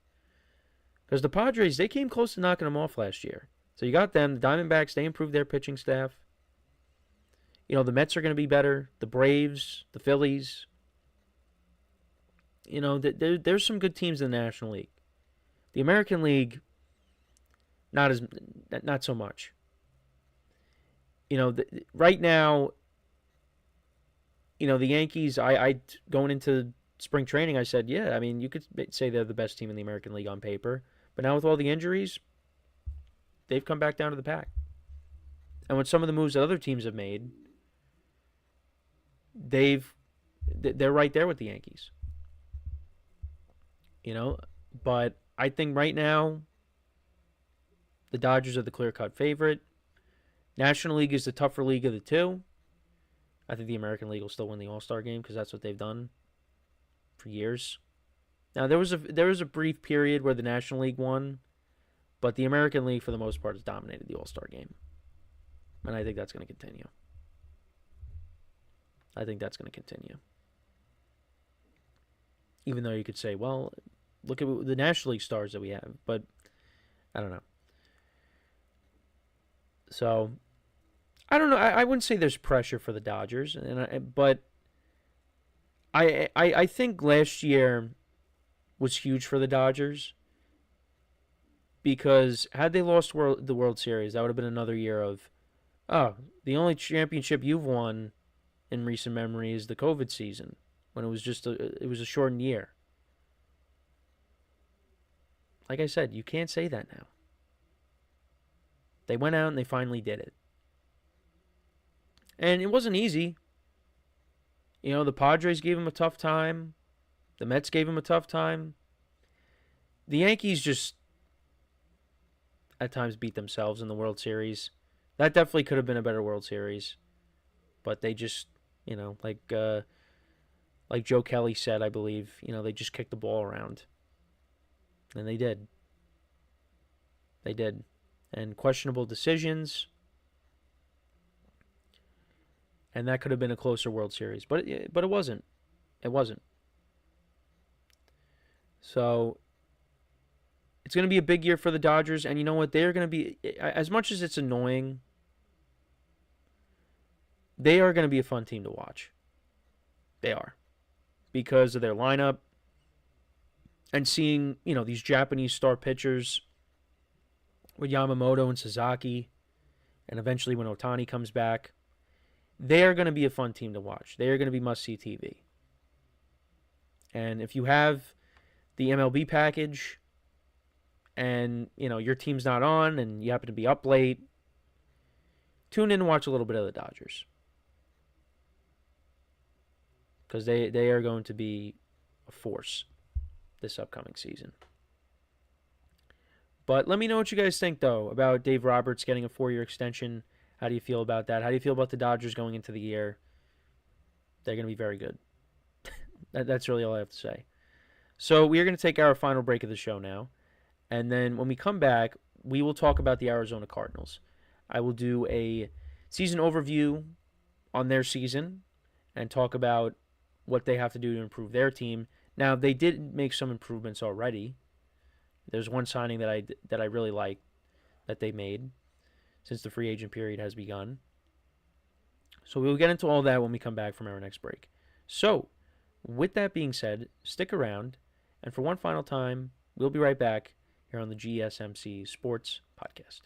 Because the Padres, they came close to knocking them off last year. So you got them. The Diamondbacks, they improved their pitching staff. The Mets are going to be better. The Braves, the Phillies. There's some good teams in the National League. The American League, not so much. Right now, the Yankees, I going into spring training, I said, yeah, you could say they're the best team in the American League on paper. But now with all the injuries, they've come back down to the pack. And with some of the moves that other teams have made, they're right there with the Yankees. But I think right now, the Dodgers are the clear-cut favorite. National League is the tougher league of the two. I think the American League will still win the All-Star game because that's what they've done for years. Now, there was a brief period where the National League won, but the American League, for the most part, has dominated the All-Star game. And I think that's going to continue. Even though you could say, well, look at the National League stars that we have. But I don't know. So I don't know. I wouldn't say there's pressure for the Dodgers, but I think last year was huge for the Dodgers because had they lost the World Series, that would have been another year of, oh, the only championship you've won in recent memory is the COVID season when it was a shortened year. Like I said, you can't say that now. They went out and they finally did it. And it wasn't easy. You know, the Padres gave him a tough time. The Mets gave him a tough time. The Yankees just at times beat themselves in the World Series. That definitely could have been a better World Series. But they just, you know, like Joe Kelly said, I believe, you know, they just kicked the ball around. And they did. They did. And questionable decisions. And that could have been a closer World Series. But it wasn't. It wasn't. So it's going to be a big year for the Dodgers. And you know what? They're going to be, as much as it's annoying, they are going to be a fun team to watch. They are. Because of their lineup. And seeing, you know, these Japanese star pitchers with Yamamoto and Sasaki. And eventually when Ohtani comes back. They are going to be a fun team to watch. They are going to be must-see TV. And if you have the MLB package and, you know, your team's not on and you happen to be up late, tune in and watch a little bit of the Dodgers. Because they are going to be a force this upcoming season. But let me know what you guys think, though, about Dave Roberts getting a 4-year extension. How do you feel about that? How do you feel about the Dodgers going into the year? They're going to be very good. That's really all I have to say. So we are going to take our final break of the show now. And then when we come back, we will talk about the Arizona Cardinals. I will do a season overview on their season and talk about what they have to do to improve their team. Now, they did make some improvements already. There's one signing that I really like that they made since the free agent period has begun. So we'll get into all that when we come back from our next break. So, with that being said, stick around, and for one final time, we'll be right back here on the GSMC Sports Podcast.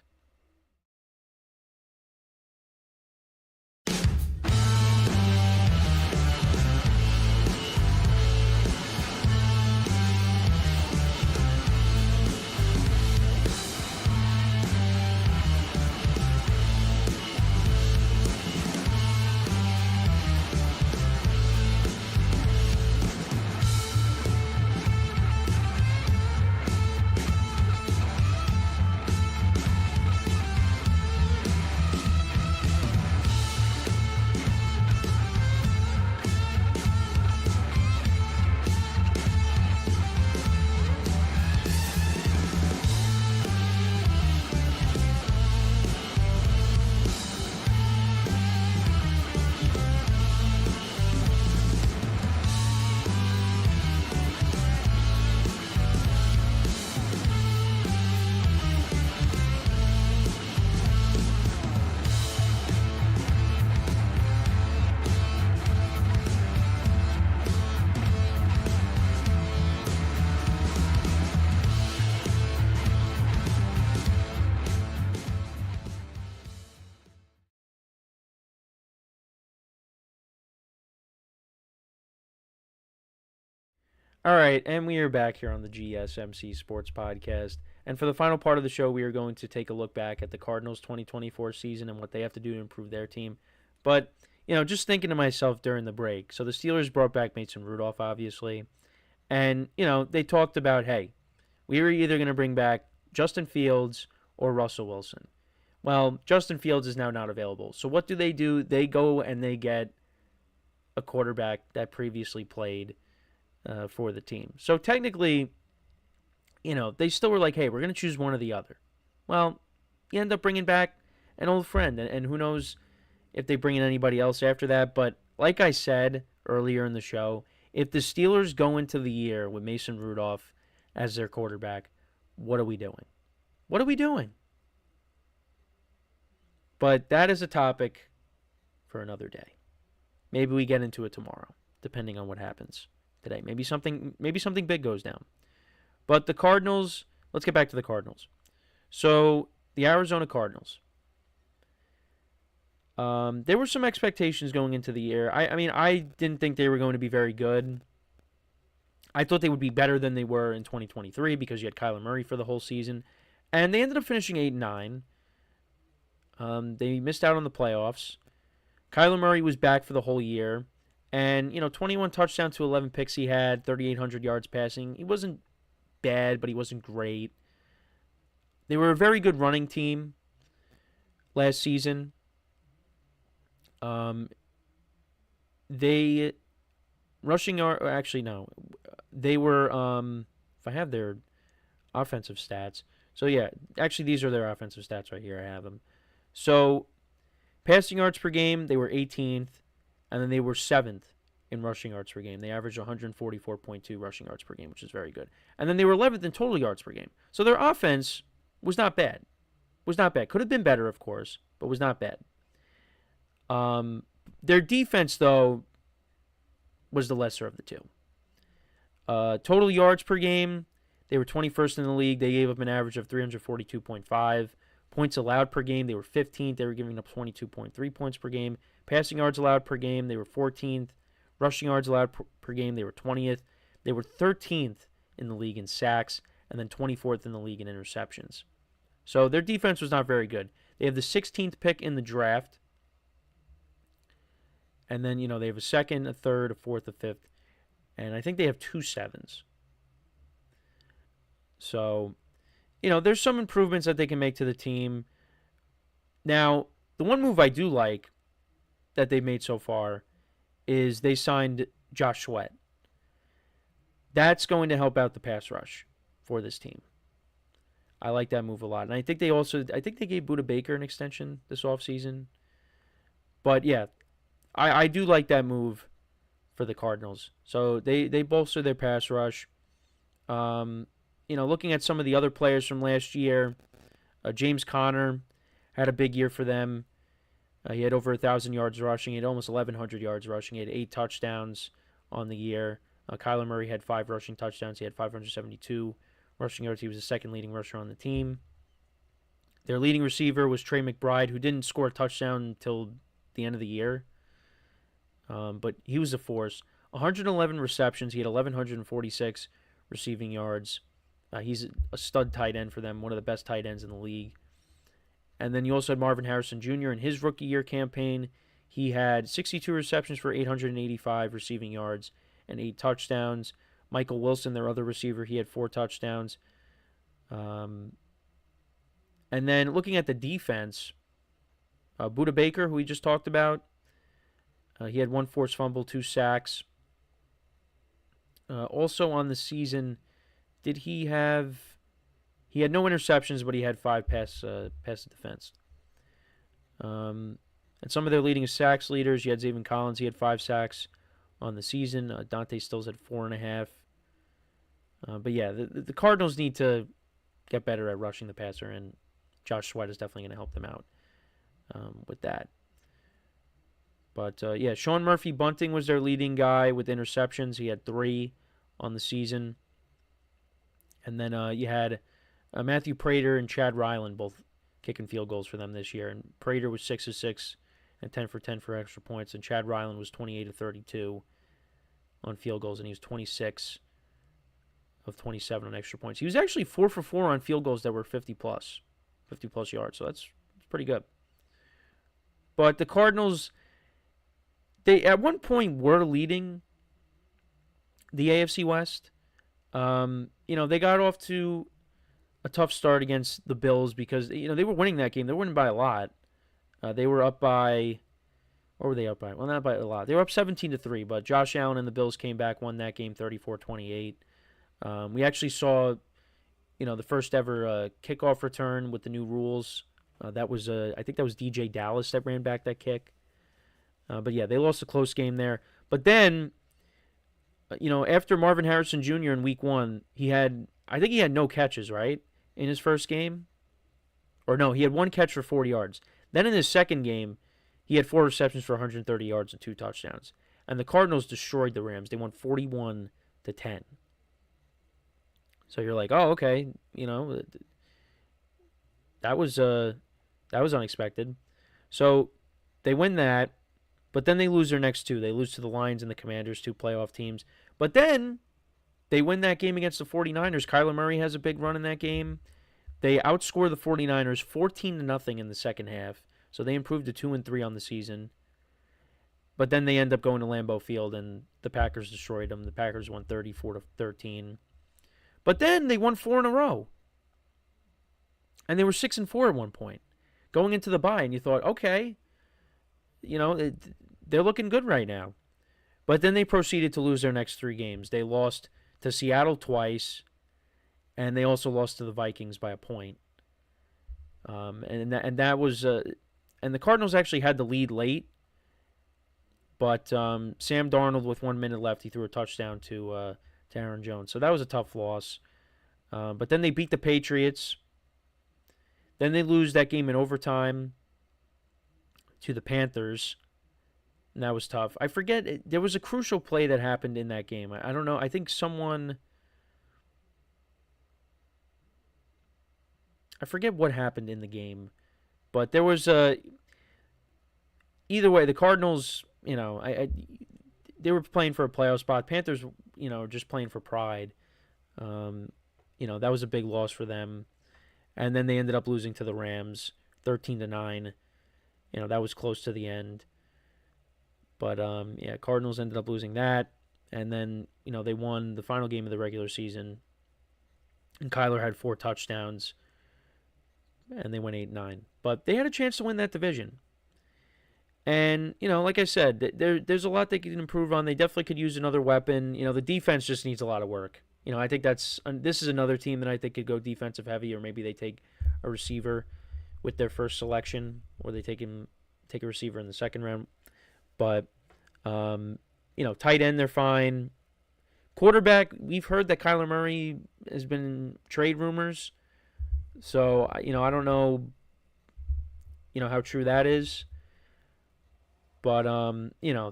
All right, and we are back here on the GSMC Sports Podcast. And for the final part of the show, we are going to take a look back at the Cardinals' 2024 season and what they have to do to improve their team. But, you know, just thinking to myself during the break, so the Steelers brought back Mason Rudolph, obviously. And, you know, they talked about, hey, we were either going to bring back Justin Fields or Russell Wilson. Well, Justin Fields is now not available. So what do? They go and they get a quarterback that previously played for the team. So technically, you know, they still were like, hey, we're going to choose one or the other. Well, you end up bringing back an old friend, and who knows if they bring in anybody else after that. But like I said earlier in the show, if the Steelers go into the year with Mason Rudolph as their quarterback, what are we doing? What are we doing? But that is a topic for another day. Maybe we get into it tomorrow, depending on what happens today. Maybe something big goes down. But the Cardinals, let's get back to the Cardinals. So the Arizona Cardinals. There were some expectations going into the year. I mean, I didn't think they were going to be very good. I thought they would be better than they were in 2023 because you had Kyler Murray for the whole season. And they ended up finishing 8-9. They missed out on the playoffs. Kyler Murray was back for the whole year. And, 21 touchdowns to 11 picks he had, 3,800 yards passing. He wasn't bad, but he wasn't great. They were a very good running team last season. They rushing are actually no. They were if I have their offensive stats. So yeah, actually these are their offensive stats right here. I have them. So passing yards per game, they were 18th, and then they were 7th in rushing yards per game. They averaged 144.2 rushing yards per game, which is very good. And then they were 11th in total yards per game. So their offense was not bad. Could have been better, of course, but was not bad. Their defense, though, was the lesser of the two. Total yards per game, they were 21st in the league. They gave up an average of 342.5. Points allowed per game, they were 15th. They were giving up 22.3 points per game. Passing yards allowed per game, they were 14th. Rushing yards allowed per game, they were 20th. They were 13th in the league in sacks, and then 24th in the league in interceptions. So their defense was not very good. They have the 16th pick in the draft. And then, they have a second, a third, a fourth, a fifth. And I think they have 2 7s. So, there's some improvements that they can make to the team. Now, the one move I do like that they've made so far is they signed Josh Sweat. That's going to help out the pass rush for this team. I like that move a lot. And I think they gave Budda Baker an extension this offseason. But, yeah, I do like that move for the Cardinals. So they bolster their pass rush. Looking at some of the other players from last year, James Conner had a big year for them. He had over 1,000 yards rushing. He had almost 1,100 yards rushing. He had 8 touchdowns on the year. Kyler Murray had 5 rushing touchdowns. He had 572 rushing yards. He was the second leading rusher on the team. Their leading receiver was Trey McBride, who didn't score a touchdown until the end of the year. But he was a force. 111 receptions. He had 1,146 receiving yards. He's a stud tight end for them, one of the best tight ends in the league. And then you also had Marvin Harrison Jr. in his rookie year campaign. He had 62 receptions for 885 receiving yards and 8 touchdowns. Michael Wilson, their other receiver, he had 4 touchdowns. And then looking at the defense, Budda Baker, who we just talked about, he had 1 forced fumble, 2 sacks. Also on the season, he had no interceptions, but he had 5 pass defense. And some of their leading sacks leaders, you had Zaven Collins, he had 5 sacks on the season. Dante Stills had 4.5. But yeah, the Cardinals need to get better at rushing the passer, and Josh Sweat is definitely going to help them out with that. But, Sean Murphy Bunting was their leading guy with interceptions. He had 3 on the season. And then you had Matthew Prater and Chad Ryland both kicking field goals for them this year. And Prater was 6 of 6 and 10 for 10 for extra points. And Chad Ryland was 28 of 32 on field goals. And he was 26 of 27 on extra points. He was actually 4 for 4 on field goals that were 50-plus yards. So that's pretty good. But the Cardinals, they at one point were leading the AFC West. They got off to a tough start against the Bills because, they were winning that game. They were winning by a lot. They were up by, what were they up by? Well, not by a lot. They were up 17-3, but Josh Allen and the Bills came back, won that game 34-28. We actually saw, the first ever kickoff return with the new rules. That was, I think that was DJ Dallas that ran back that kick. But yeah, they lost a close game there. But then, after Marvin Harrison Jr. in week 1, I think he had no catches, right, in his first game? Or no, he had 1 catch for 40 yards. Then in his second game, he had 4 receptions for 130 yards and 2 touchdowns. And the Cardinals destroyed the Rams. They won 41-10. So you're like, oh, okay, that was unexpected. So they win that, but then they lose their next 2. They lose to the Lions and the Commanders, 2 playoff teams. But then they win that game against the 49ers. Kyler Murray has a big run in that game. They outscore the 49ers 14-0 in the second half. So they improved to 2-3 on the season. But then they end up going to Lambeau Field, and the Packers destroyed them. The Packers won 34-13. But then they won 4 in a row. And they were 6-4 at one point, going into the bye. And you thought, okay, they're looking good right now. But then they proceeded to lose their next 3 games. They lost to Seattle twice, and they also lost to the Vikings by a point. And the Cardinals actually had the lead late, but Sam Darnold, with 1 minute left, he threw a touchdown to Aaron Jones. So that was a tough loss. But then they beat the Patriots. Then they lose that game in overtime to the Panthers. And that was tough. I forget, there was a crucial play that happened in that game. I don't know. I think I forget what happened in the game. But there was either way, the Cardinals, they were playing for a playoff spot. Panthers, just playing for pride. That was a big loss for them. And then they ended up losing to the Rams 13-9. That was close to the end. But, Cardinals ended up losing that. And then, they won the final game of the regular season. And Kyler had 4 touchdowns. And they went 8-9. But they had a chance to win that division. And, like I said, there's a lot they can improve on. They definitely could use another weapon. The defense just needs a lot of work. I think this is another team that I think could go defensive heavy, or maybe they take a receiver with their first selection, or they take a receiver in the second round. But, tight end, they're fine. Quarterback, we've heard that Kyler Murray has been in trade rumors. So, I don't know, how true that is. But,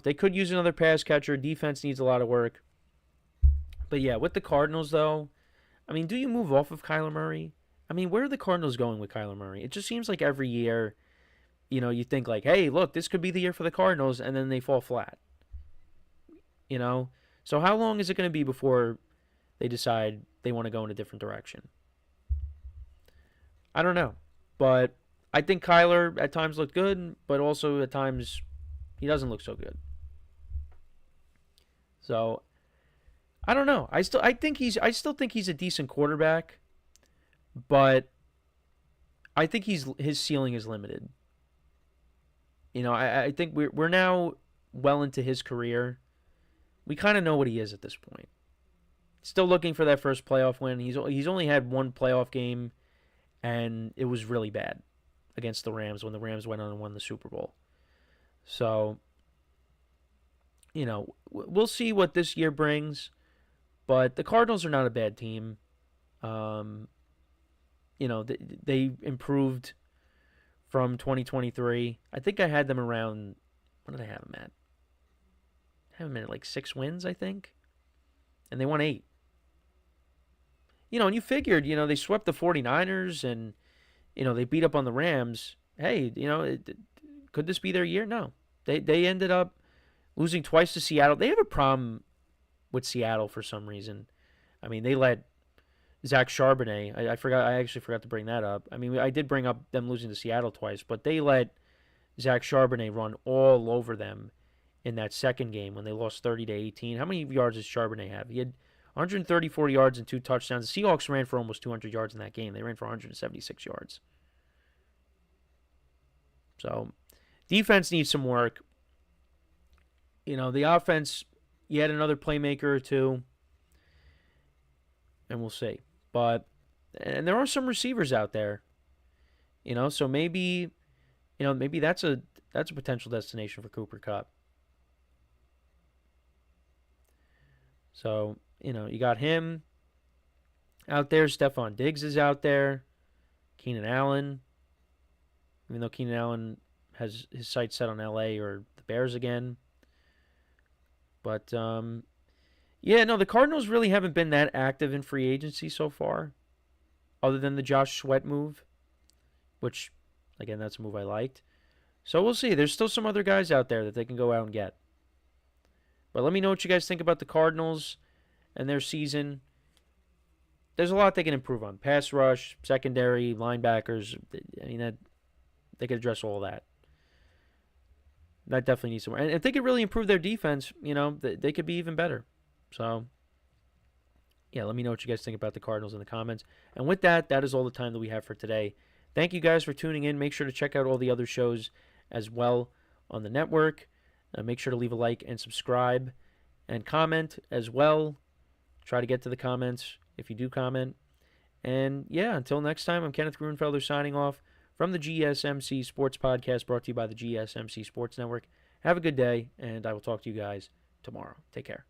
they could use another pass catcher. Defense needs a lot of work. But, yeah, with the Cardinals, though, do you move off of Kyler Murray? Where are the Cardinals going with Kyler Murray? It just seems like every year, you think like, hey, look, this could be the year for the Cardinals, and then they fall flat. So how long is it going to be before they decide they want to go in a different direction? I don't know. But I think Kyler at times looked good, but also at times he doesn't look so good. So I don't know. I still think he's a decent quarterback, but I think his ceiling is limited. I think we're now well into his career. We kind of know what he is at this point. Still looking for that first playoff win. He's only had 1 playoff game, and it was really bad against the Rams when the Rams went on and won the Super Bowl. So, we'll see what this year brings. But the Cardinals are not a bad team. They improved from 2023. I think I had them around, what did I have them at? I have them at like 6 wins, I think. And they won 8. And you figured, they swept the 49ers and, they beat up on the Rams. Hey, could this be their year? No. They ended up losing twice to Seattle. They have a problem with Seattle for some reason. They let Zach Charbonnet, I actually forgot to bring that up. I did bring up them losing to Seattle twice, but they let Zach Charbonnet run all over them in that second game when they lost 30-18. How many yards does Charbonnet have? He had 134 yards and 2 touchdowns. The Seahawks ran for almost 200 yards in that game. They ran for 176 yards. So, defense needs some work. The offense, you had another playmaker or two, and we'll see. And there are some receivers out there, so maybe that's a potential destination for Cooper Kupp. So, you got him out there. Stephon Diggs is out there. Keenan Allen. even though Keenan Allen has his sights set on LA or the Bears again. But, the Cardinals really haven't been that active in free agency so far, other than the Josh Sweat move, which, again, that's a move I liked. So we'll see. There's still some other guys out there that they can go out and get. But let me know what you guys think about the Cardinals and their season. There's a lot they can improve on. Pass rush, secondary, linebackers. I mean, they could address all that. That definitely needs some more. And if they could really improve their defense, they could be even better. So, yeah, let me know what you guys think about the Cardinals in the comments. And with that, that is all the time that we have for today. Thank you guys for tuning in. Make sure to check out all the other shows as well on the network. Make sure to leave a like and subscribe and comment as well. Try to get to the comments if you do comment. And, yeah, until next time, I'm Kenneth Grunfelder signing off from the GSMC Sports Podcast, brought to you by the GSMC Sports Network. Have a good day, and I will talk to you guys tomorrow. Take care.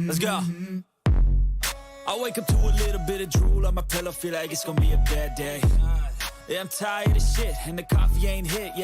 Let's go. I wake up to a little bit of drool on my pillow, feel like it's gonna be a bad day. Yeah, I'm tired of shit, and the coffee ain't hit yet.